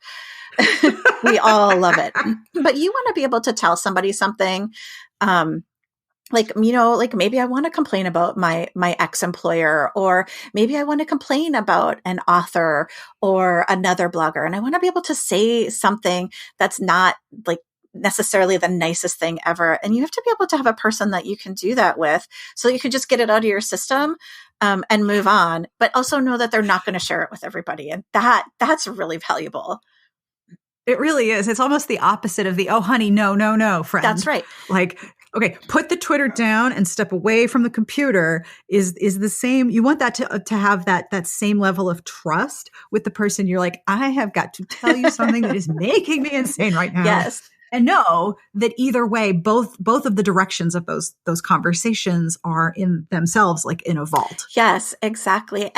We all love it. But you want to be able to tell somebody something, like maybe I want to complain about my ex-employer, or maybe I want to complain about an author or another blogger. And I want to be able to say something that's not like necessarily the nicest thing ever. And you have to be able to have a person that you can do that with, so you can just get it out of your system. and move on, but also know that they're not going to share it with everybody. And that's really valuable. It really is. It's almost the opposite of the, oh, honey, no, no, no, friend. That's right. Like, okay, put the Twitter down and step away from the computer is the same. You want that to have that same level of trust with the person. You're like, I have got to tell you something that is making me insane right now. Yes. And know that either way, both of the directions of those conversations are in themselves like in a vault. Yes, exactly.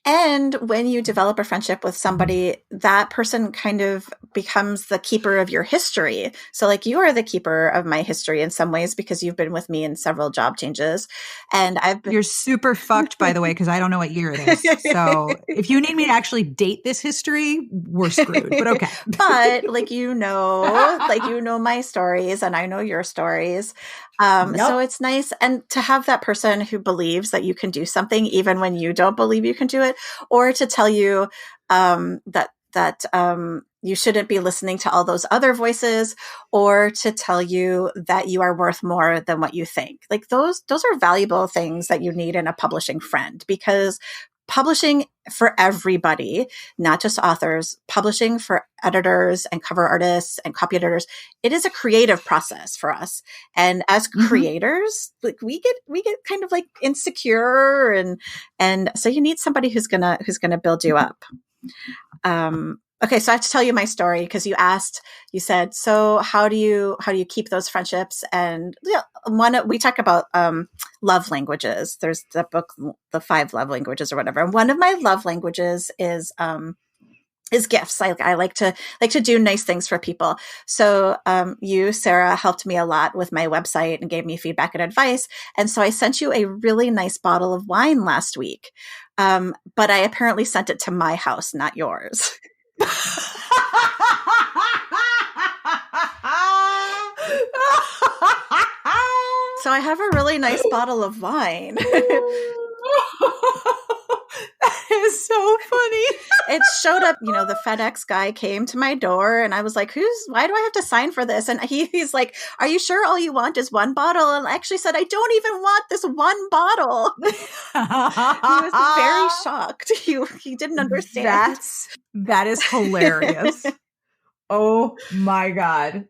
And when you develop a friendship with somebody, that person kind of becomes the keeper of your history. So like you are the keeper of my history in some ways because you've been with me in several job changes. And You're super fucked, by the way, because I don't know what year it is. So if you need me to actually date this history, we're screwed. But okay. But like you know my stories and I know your stories. So it's nice. And to have that person who believes that you can do something even when you don't believe you can do it, or to tell you that you shouldn't be listening to all those other voices, or to tell you that you are worth more than what you think. Like those are valuable things that you need in a publishing friend, because publishing for everybody, not just authors, publishing for editors and cover artists and copy editors, it is a creative process for us. And as creators, like we get kind of like insecure, and so you need somebody who's gonna build you up. Okay, so I have to tell you my story because you said, so how do you keep those friendships? And we talk about love languages. There's the book, The 5 Love Languages or whatever. And one of my love languages is gifts. I like to do nice things for people. So you, Sarah, helped me a lot with my website and gave me feedback and advice. And so I sent you a really nice bottle of wine last week. But I apparently sent it to my house, not yours. So I have a really nice bottle of wine. That is so funny. It showed up, the FedEx guy came to my door and I was like, why do I have to sign for this? And he's like, are you sure all you want is one bottle? And I actually said, I don't even want this one bottle. He was very shocked. He didn't understand. That is hilarious. Oh my God.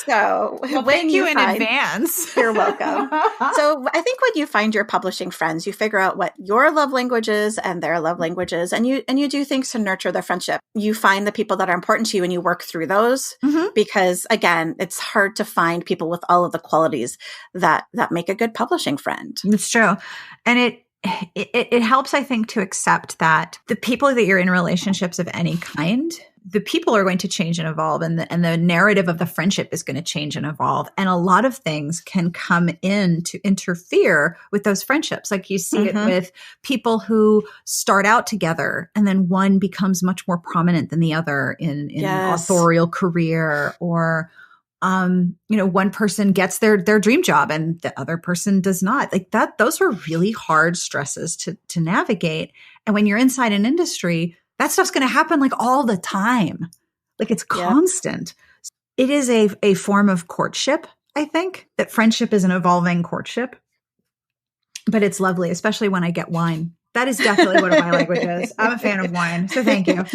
So thank you in advance. You're welcome. So I think when you find your publishing friends, you figure out what your love language is and their love languages, and you do things to nurture the friendship. You find the people that are important to you and you work through those, because again, it's hard to find people with all of the qualities that make a good publishing friend. It's true. And it helps, I think, to accept that the people that you're in relationships of any kind, the people are going to change and evolve, and the narrative of the friendship is going to change and evolve. And a lot of things can come in to interfere with those friendships. Like you see it with people who start out together and then one becomes much more prominent than the other in an authorial career, or one person gets their dream job and the other person does not. Like that, those are really hard stresses to navigate. And when you're inside an industry, that stuff's going to happen like all the time. Like it's constant. It is a form of courtship, I think, that friendship is an evolving courtship. But it's lovely, especially when I get wine. That is definitely one of my languages. I'm a fan of wine, so thank you.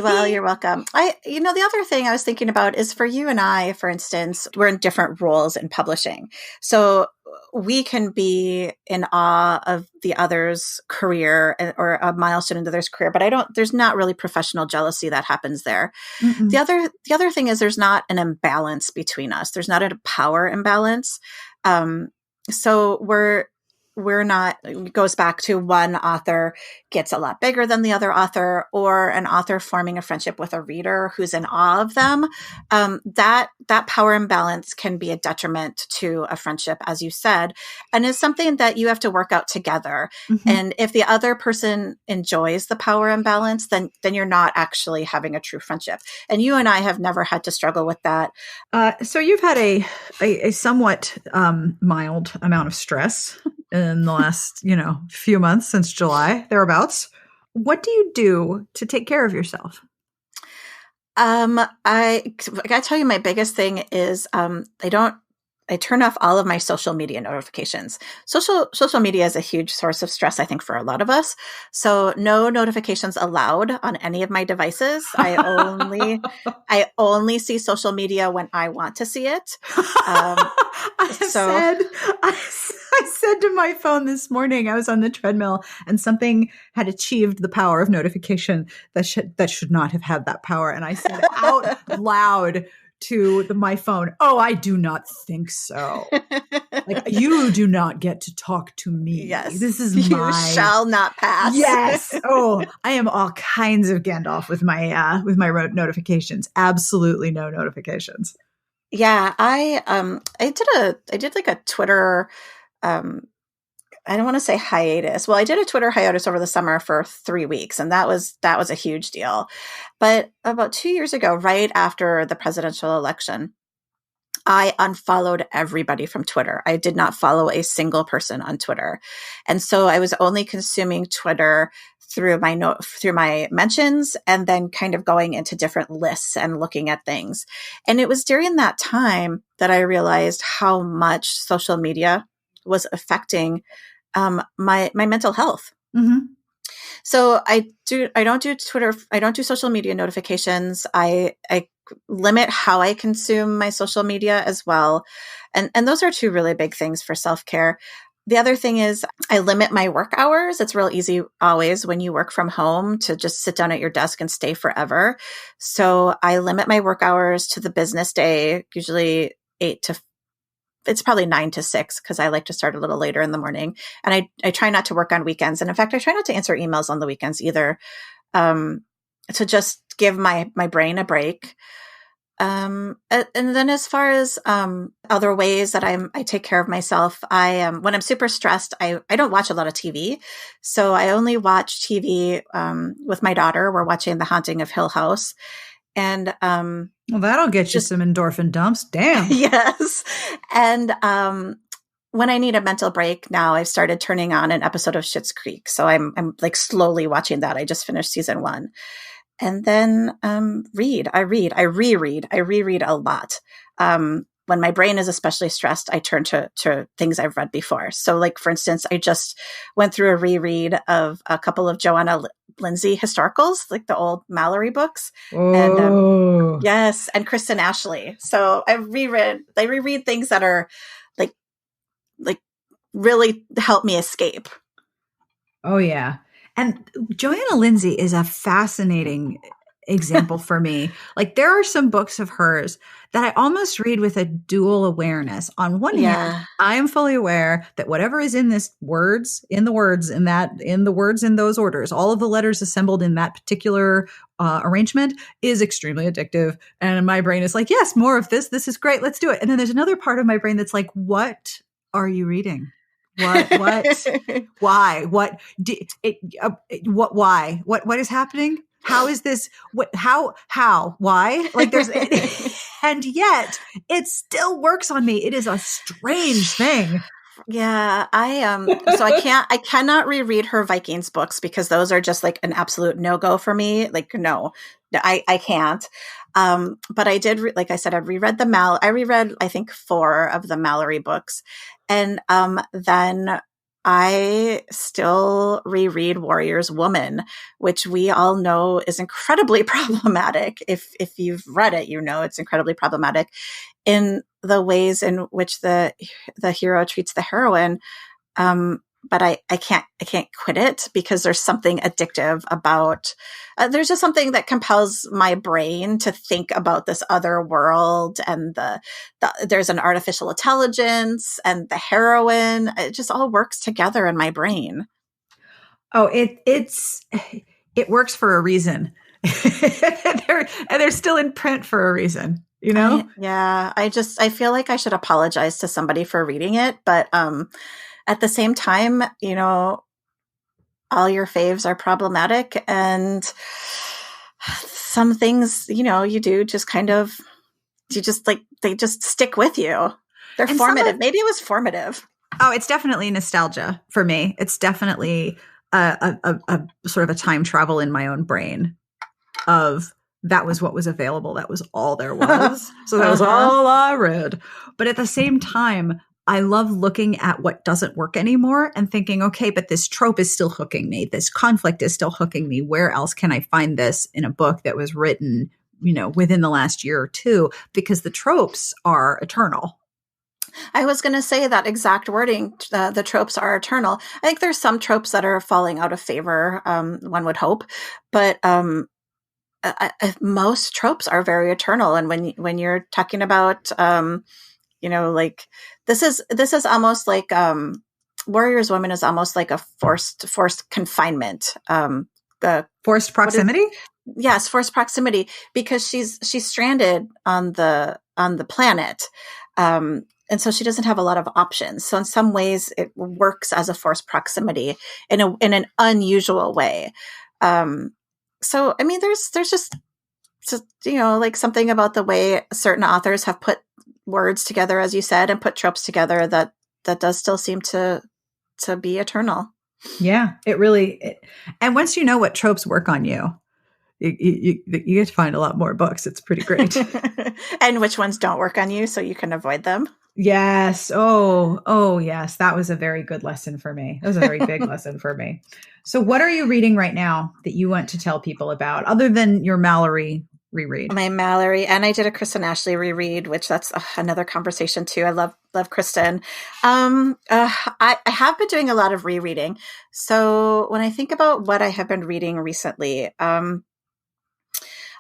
Well, you're welcome. The other thing I was thinking about is for you and I, for instance, we're in different roles in publishing. So we can be in awe of the other's career or a milestone in the other's career, but there's not really professional jealousy that happens there. Mm-mm. The other thing is there's not an imbalance between us. There's not a power imbalance. So we're not, it goes back to one author gets a lot bigger than the other author, or an author forming a friendship with a reader who's in awe of them. That power imbalance can be a detriment to a friendship, as you said, and is something that you have to work out together. Mm-hmm. And if the other person enjoys the power imbalance, then you're not actually having a true friendship. And you and I have never had to struggle with that. So you've had a somewhat mild amount of stress in the last, few months since July, thereabouts. What do you do to take care of yourself? I gotta tell you, my biggest thing is I don't turn off all of my social media notifications. Social media is a huge source of stress, I think, for a lot of us. So no notifications allowed on any of my devices. I only see social media when I want to see it. I said to my phone this morning, I was on the treadmill and something had achieved the power of notification that should not have had that power. And I said out loud to my phone, "Oh, I do not think so. Like, you do not get to talk to me. Yes, this is you shall not pass." Yes. Oh, I am all kinds of Gandalf with my notifications. Absolutely no notifications. Yeah, I did like a Twitter. I don't want to say hiatus. Well, I did a Twitter hiatus over the summer for 3 weeks, and that was a huge deal. But about 2 years ago, right after the presidential election, I unfollowed everybody from Twitter. I did not follow a single person on Twitter. And so I was only consuming Twitter through my mentions and then kind of going into different lists and looking at things. And it was during that time that I realized how much social media was affecting my mental health. Mm-hmm. So I don't do Twitter. I don't do social media notifications. I limit how I consume my social media as well. And those are two really big things for self-care. The other thing is I limit my work hours. It's real easy always when you work from home to just sit down at your desk and stay forever. So I limit my work hours to the business day, usually it's probably 9 to 6 because I like to start a little later in the morning. And I try not to work on weekends. And in fact, I try not to answer emails on the weekends either, to just give my brain a break. And then as far as other ways that I take care of myself, when I'm super stressed, I don't watch a lot of TV. So I only watch TV with my daughter. We're watching The Haunting of Hill House. And well, that'll get you some endorphin dumps. Damn. Yes. And when I need a mental break now, I've started turning on an episode of Schitt's Creek. So I'm like slowly watching that. I just finished season 1. And then read. I reread a lot. When my brain is especially stressed, I turn to things I've read before. So like, for instance, I just went through a reread of a couple of Joanna Lindsay historicals, like the old Mallory books. Oh. And yes, and Kristen Ashley. So I reread things that are like really help me escape. Oh, yeah. And Joanna Lindsay is a fascinating example for me. Like, there are some books of hers that I almost read with a dual awareness. On one hand, I am fully aware that whatever is in those orders, all of the letters assembled in that particular arrangement is extremely addictive. And my brain is like, yes, more of this. This is great. Let's do it. And then there's another part of my brain that's like, what are you reading? What, why, why, what is happening? How is this? Why? Like there's, and yet it still works on me. It is a strange thing. Yeah, so I cannot reread her Vikings books because those are just like an absolute no-go for me. Like, no, I can't. But I did, like I said, I reread I think 4 of the Mallory books. And, then I still reread Warrior's Woman, which we all know is incredibly problematic. If you've read it, you know it's incredibly problematic in the ways in which the hero treats the heroine. But I can't quit it because there's something addictive about, there's just something that compels my brain to think about this other world, and there's an artificial intelligence and the heroine. It just all works together in my brain. Oh, it works for a reason. They're still in print for a reason, you know? I feel like I should apologize to somebody for reading it, but, at the same time, you know, all your faves are problematic, and some things, you know, you do just kind of, they just stick with you. They're formative. Maybe it was formative. Oh, it's definitely nostalgia for me. It's definitely a sort of a time travel in my own brain of that was what was available. That was all there was. So that was all I read. But at the same time, I love looking at what doesn't work anymore and thinking, okay, but this trope is still hooking me. This conflict is still hooking me. Where else can I find this in a book that was written, within the last year or two? Because the tropes are eternal. I was going to say that exact wording. The tropes are eternal. I think there's some tropes that are falling out of favor, one would hope. But most tropes are very eternal. And when you're talking about, like this is almost like Warrior's Woman is almost like a forced confinement. Forced proximity? Yes, forced proximity, because she's stranded on the planet. And so she doesn't have a lot of options. So in some ways it works as a forced proximity in an unusual way. So, I mean, there's just, like something about the way certain authors have put words together, as you said, and put tropes together that does still seem to be eternal. Yeah, it really, and once you know what tropes work on you, you get to find a lot more books. It's pretty great. And which ones don't work on you so you can avoid them. Yes. Oh, yes. That was a very good lesson for me. That was a very big lesson for me. So what are you reading right now that you want to tell people about, other than your Mallory reread? My Mallory, and I did a Kristen Ashley reread, which that's another conversation too. I love Kristen. I have been doing a lot of rereading. So when I think about what I have been reading recently,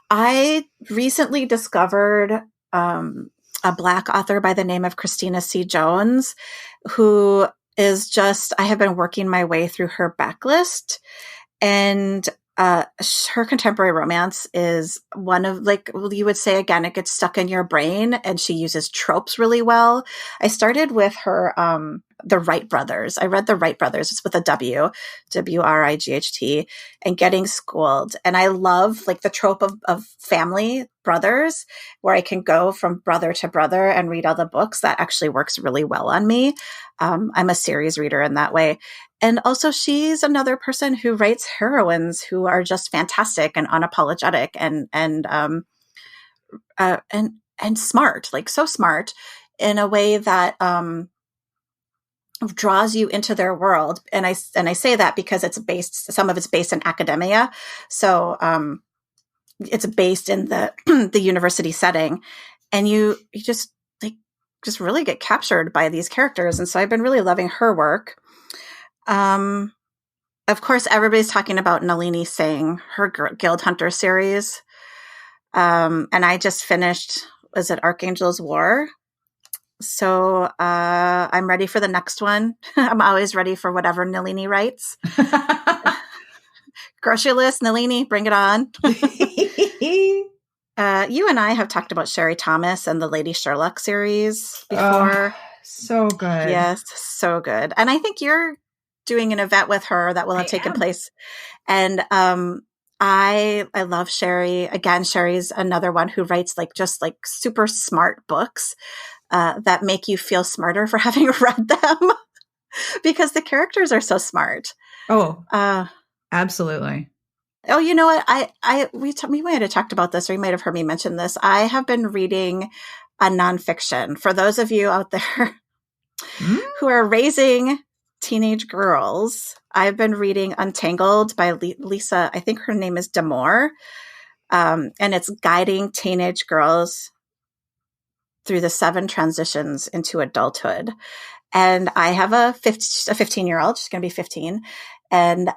I recently discovered a Black author by the name of Christina C. Jones, who is just, I have been working my way through her backlist, and her contemporary romance is one of, like, you would say, again, it gets stuck in your brain, and she uses tropes really well. I started with her, the Wright brothers. I read the Wright brothers. It's with a W, W-R-I-G-H-T, and Getting Schooled. And I love like the trope of family brothers, where I can go from brother to brother and read all the books. That actually works really well on me. I'm a series reader in that way. And also she's another person who writes heroines who are just fantastic and unapologetic and smart, like so smart in a way that, draws you into their world. And I say that because some of it's based in academia. So, it's based in the, the university setting, and you just really get captured by these characters. And so I've been really loving her work. Of course, everybody's talking about Nalini Singh, her Guild Hunter series. And I just finished, was it Archangel's War? So I'm ready for the next one. I'm always ready for whatever Nalini writes. Grocery list, Nalini, bring it on. You and I have talked about Sherry Thomas and the Lady Sherlock series before. So good. Yes, so good. And I think you're doing an event with her that will have taken place. And I love Sherry. Again, Sherry's another one who writes just super smart books that make you feel smarter for having read them because the characters are so smart. Oh, absolutely. Oh, you know what? We might have talked about this, or you might have heard me mention this. I have been reading a nonfiction. For those of you out there who are raising teenage girls, I've been reading Untangled by Lisa, I think her name is Damore, and it's guiding teenage girls through the 7 transitions into adulthood. And I have a 15-year-old, she's going to be 15. And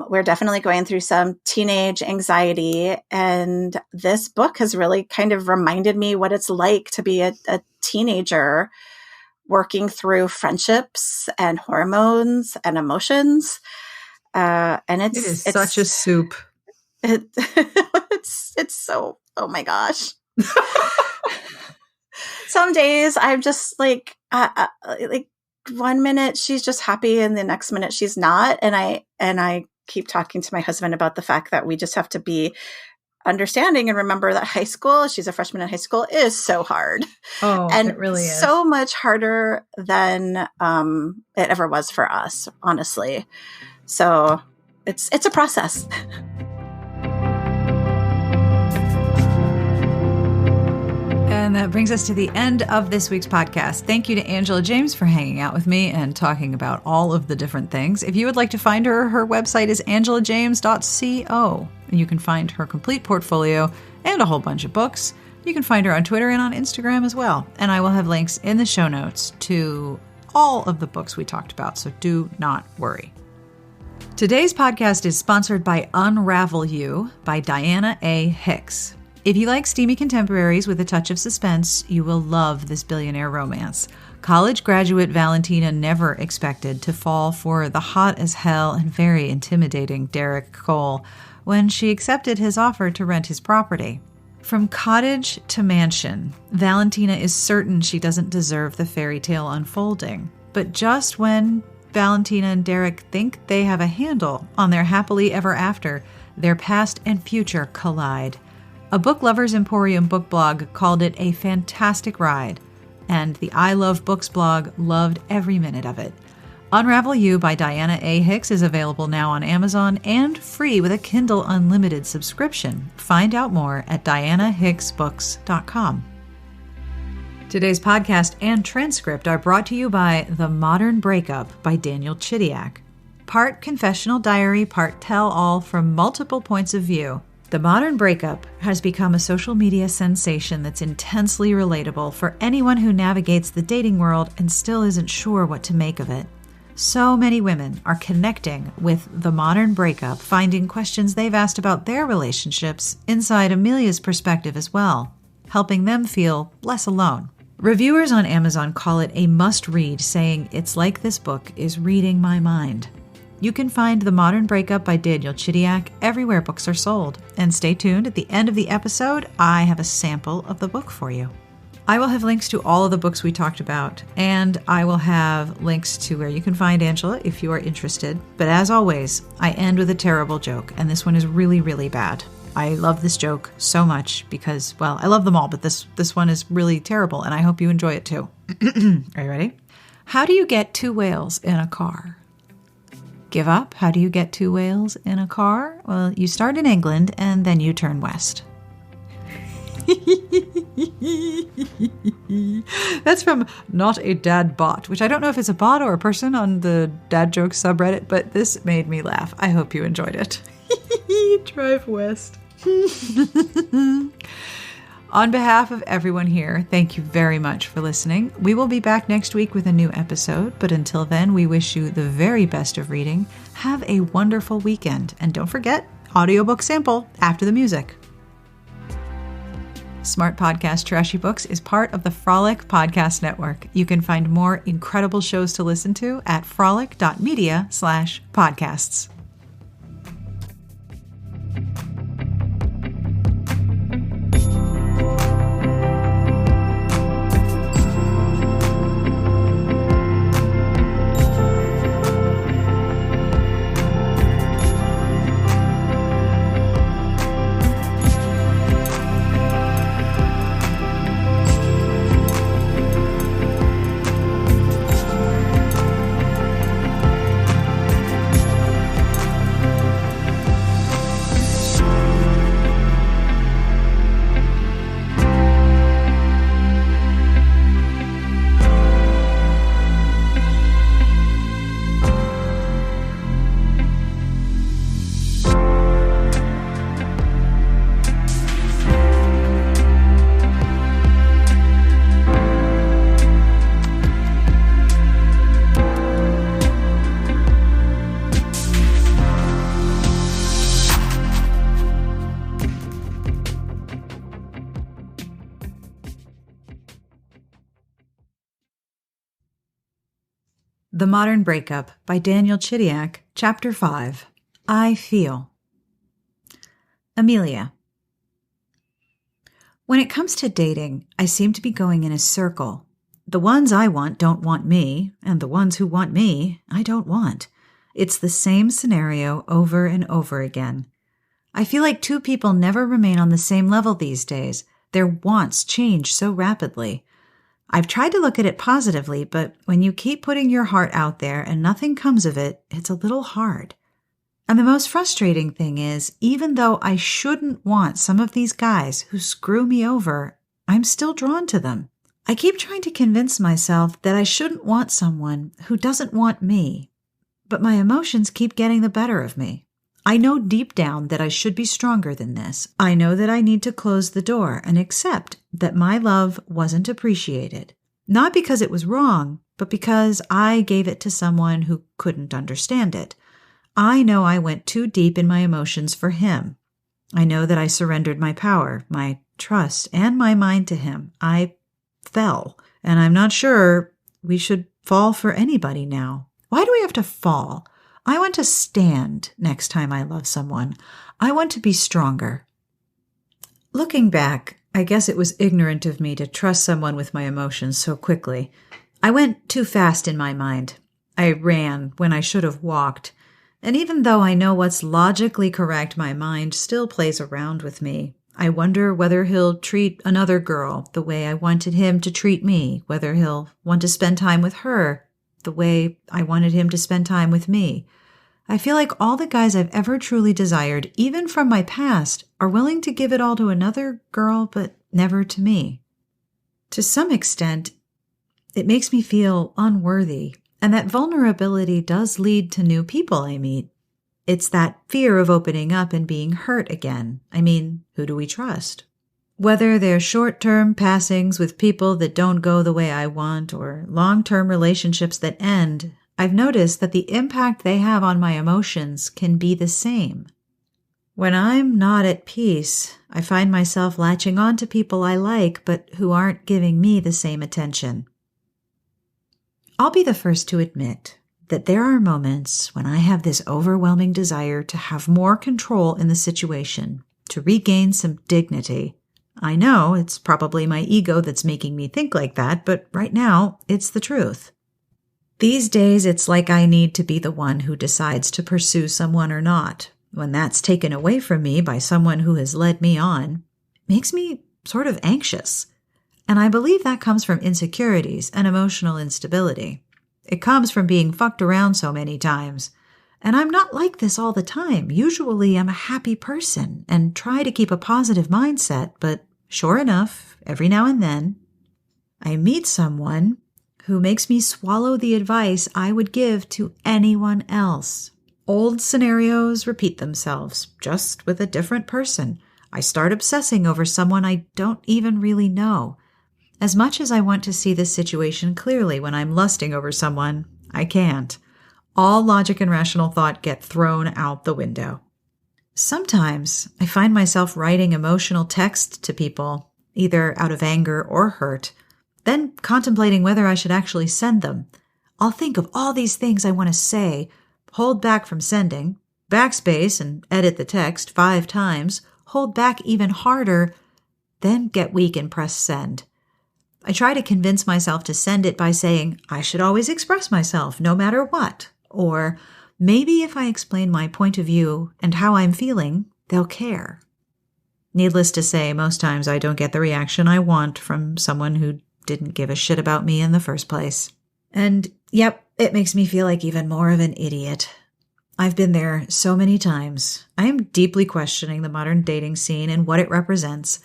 we're definitely going through some teenage anxiety. And this book has really kind of reminded me what it's like to be a teenager working through friendships and hormones and emotions. And it's such a soup. It's so, oh my gosh. Some days I'm just like 1 minute she's just happy and the next minute she's not. And I keep talking to my husband about the fact that we just have to be understanding and remember that high school, she's a freshman in high school, is so hard. Oh, and it really is. So much harder than it ever was for us, honestly. So it's a process. that brings us to the end of this week's podcast. Thank you to Angela James for hanging out with me and talking about all of the different things. If you would like to find her website is angelajames.co. And you can find her complete portfolio and a whole bunch of books. You can find her on Twitter and on Instagram as well. And I will have links in the show notes to all of the books we talked about, so do not worry. Today's podcast is sponsored by Unravel You by Diana A. Hicks. If you like steamy contemporaries with a touch of suspense, you will love this billionaire romance. College graduate Valentina never expected to fall for the hot as hell and very intimidating Derek Cole when she accepted his offer to rent his property. From cottage to mansion, Valentina is certain she doesn't deserve the fairy tale unfolding. But just when Valentina and Derek think they have a handle on their happily ever after, their past and future collide. A Book Lovers Emporium book blog called it a fantastic ride, and the I Love Books blog loved every minute of it. Unravel You by Diana A. Hicks is available now on Amazon and free with a Kindle Unlimited subscription. Find out more at dianahicksbooks.com. Today's podcast and transcript are brought to you by The Modern Breakup by Daniel Chidiak. Part confessional diary, part tell-all from multiple points of view. The Modern Breakup has become a social media sensation that's intensely relatable for anyone who navigates the dating world and still isn't sure what to make of it. So many women are connecting with The Modern Breakup, finding questions they've asked about their relationships inside Amelia's perspective as well, helping them feel less alone. Reviewers on Amazon call it a must-read, saying it's like this book is reading my mind. You can find The Modern Breakup by Daniel Chidiak everywhere books are sold. And stay tuned, at the end of the episode, I have a sample of the book for you. I will have links to all of the books we talked about, and I will have links to where you can find Angela if you are interested. But as always, I end with a terrible joke, and this one is really, really bad. I love this joke so much because, well, I love them all, but this one is really terrible, and I hope you enjoy it too. Are you ready? How do you get two whales in a car? Give up? How do you get two whales in a car? Well, you start in England and then you turn west. That's from Not a Dad Bot, which I don't know if it's a bot or a person on the dad jokes subreddit, but this made me laugh. I hope you enjoyed it. Drive west. On behalf of everyone here, thank you very much for listening. We will be back next week with a new episode, but until then, we wish you the very best of reading. Have a wonderful weekend, and don't forget, audiobook sample after the music. Smart Podcast Trashy Books is part of the Frolic Podcast Network. You can find more incredible shows to listen to at frolic.media/podcasts. The Modern Breakup by Daniel Chidiak, Chapter 5. I Feel. Amelia. When it comes to dating, I seem to be going in a circle. The ones I want don't want me, and the ones who want me, I don't want. It's the same scenario over and over again. I feel like two people never remain on the same level these days. Their wants change so rapidly. I've tried to look at it positively, but when you keep putting your heart out there and nothing comes of it, it's a little hard. And the most frustrating thing is, even though I shouldn't want some of these guys who screw me over, I'm still drawn to them. I keep trying to convince myself that I shouldn't want someone who doesn't want me, but my emotions keep getting the better of me. I know deep down that I should be stronger than this. I know that I need to close the door and accept that my love wasn't appreciated. Not because it was wrong, but because I gave it to someone who couldn't understand it. I know I went too deep in my emotions for him. I know that I surrendered my power, my trust, and my mind to him. I fell, and I'm not sure we should fall for anybody now. Why do we have to fall? I want to stand next time I love someone. I want to be stronger. Looking back, I guess it was ignorant of me to trust someone with my emotions so quickly. I went too fast in my mind. I ran when I should have walked. And even though I know what's logically correct, my mind still plays around with me. I wonder whether he'll treat another girl the way I wanted him to treat me, whether he'll want to spend time with her the way I wanted him to spend time with me. I feel like all the guys I've ever truly desired, even from my past, are willing to give it all to another girl, but never to me. To some extent, it makes me feel unworthy, and that vulnerability does lead to new people I meet. It's that fear of opening up and being hurt again. I mean, who do we trust? Whether they're short-term passings with people that don't go the way I want or long-term relationships that end, I've noticed that the impact they have on my emotions can be the same. When I'm not at peace, I find myself latching on to people I like but who aren't giving me the same attention. I'll be the first to admit that there are moments when I have this overwhelming desire to have more control in the situation, to regain some dignity. I know it's probably my ego that's making me think like that, but right now, it's the truth. These days, it's like I need to be the one who decides to pursue someone or not. When that's taken away from me by someone who has led me on, it makes me sort of anxious. And I believe that comes from insecurities and emotional instability. It comes from being fucked around so many times. And I'm not like this all the time. Usually I'm a happy person and try to keep a positive mindset, but sure enough, every now and then, I meet someone who makes me swallow the advice I would give to anyone else. Old scenarios repeat themselves, just with a different person. I start obsessing over someone I don't even really know. As much as I want to see this situation clearly when I'm lusting over someone, I can't. All logic and rational thought get thrown out the window. Sometimes I find myself writing emotional text to people, either out of anger or hurt, then contemplating whether I should actually send them. I'll think of all these things I want to say, hold back from sending, backspace and edit the text 5 times, hold back even harder, then get weak and press send. I try to convince myself to send it by saying, I should always express myself no matter what, or maybe if I explain my point of view and how I'm feeling, they'll care. Needless to say, most times I don't get the reaction I want from someone who didn't give a shit about me in the first place. And yep, it makes me feel like even more of an idiot. I've been there so many times. I am deeply questioning the modern dating scene and what it represents.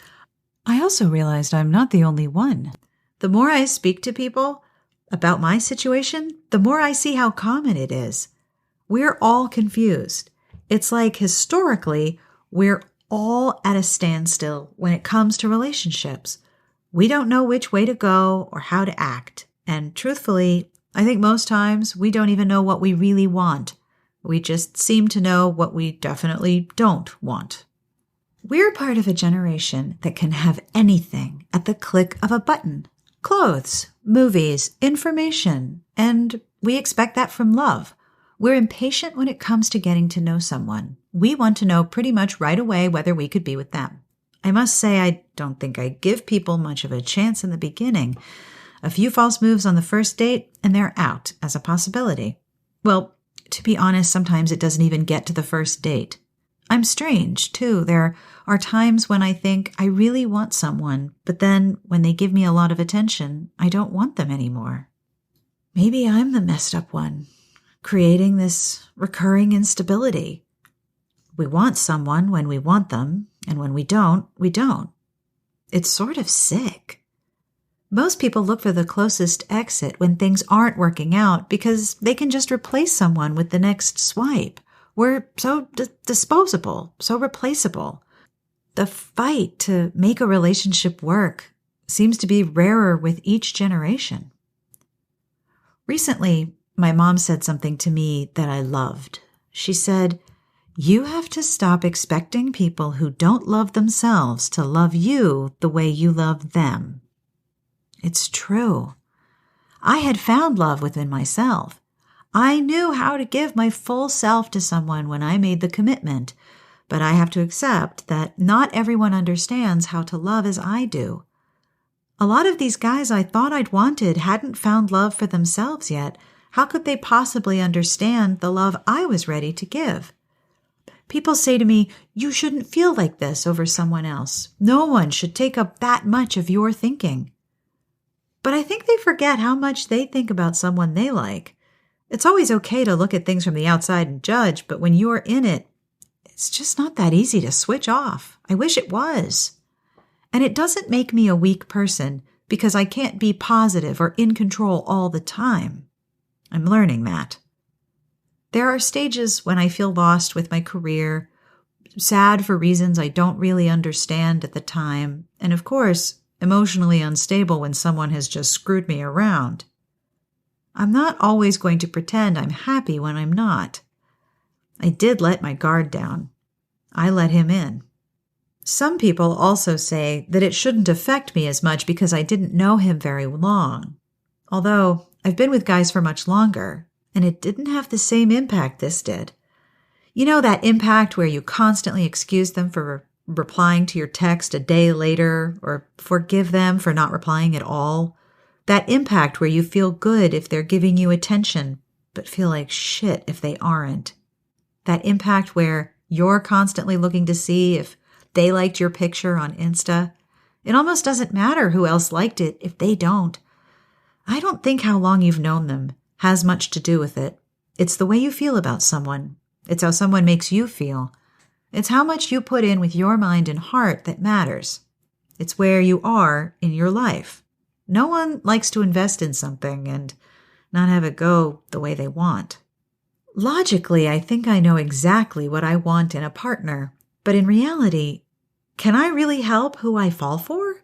I also realized I'm not the only one. The more I speak to people about my situation, the more I see how common it is. We're all confused. It's like historically, we're all at a standstill when it comes to relationships. We don't know which way to go or how to act. And truthfully, I think most times we don't even know what we really want. We just seem to know what we definitely don't want. We're part of a generation that can have anything at the click of a button. Clothes, movies, information, and we expect that from love. We're impatient when it comes to getting to know someone. We want to know pretty much right away whether we could be with them. I must say I don't think I give people much of a chance in the beginning. A few false moves on the first date, and they're out as a possibility. Well, to be honest, sometimes it doesn't even get to the first date. I'm strange, too. There are times when I think I really want someone, but then when they give me a lot of attention, I don't want them anymore. Maybe I'm the messed up one, creating this recurring instability. We want someone when we want them, and when we don't, we don't. It's sort of sick. Most people look for the closest exit when things aren't working out because they can just replace someone with the next swipe. We're so disposable, so replaceable. The fight to make a relationship work seems to be rarer with each generation. Recently, my mom said something to me that I loved. She said, "You have to stop expecting people who don't love themselves to love you the way you love them." It's true. I had found love within myself. I knew how to give my full self to someone when I made the commitment, but I have to accept that not everyone understands how to love as I do. A lot of these guys I thought I'd wanted hadn't found love for themselves yet. How could they possibly understand the love I was ready to give? People say to me, "You shouldn't feel like this over someone else. No one should take up that much of your thinking." But I think they forget how much they think about someone they like. It's always okay to look at things from the outside and judge, but when you're in it, it's just not that easy to switch off. I wish it was. And it doesn't make me a weak person because I can't be positive or in control all the time. I'm learning that. There are stages when I feel lost with my career, sad for reasons I don't really understand at the time, and of course, emotionally unstable when someone has just screwed me around. I'm not always going to pretend I'm happy when I'm not. I did let my guard down. I let him in. Some people also say that it shouldn't affect me as much because I didn't know him very long. Although I've been with guys for much longer, and it didn't have the same impact this did. You know that impact where you constantly excuse them for replying to your text a day later or forgive them for not replying at all? That impact where you feel good if they're giving you attention, but feel like shit if they aren't. That impact where you're constantly looking to see if they liked your picture on Insta. It almost doesn't matter who else liked it if they don't. I don't think how long you've known them has much to do with it. It's the way you feel about someone. It's how someone makes you feel. It's how much you put in with your mind and heart that matters. It's where you are in your life. No one likes to invest in something and not have it go the way they want. Logically, I think I know exactly what I want in a partner, but in reality, can I really help who I fall for?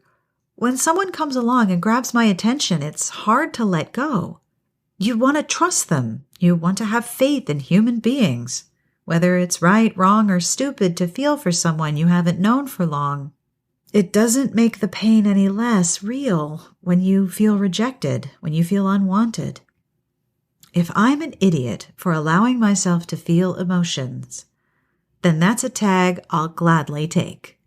When someone comes along and grabs my attention, it's hard to let go. You want to trust them. You want to have faith in human beings. Whether it's right, wrong, or stupid to feel for someone you haven't known for long. It doesn't make the pain any less real when you feel rejected, when you feel unwanted. If I'm an idiot for allowing myself to feel emotions, then that's a tag I'll gladly take.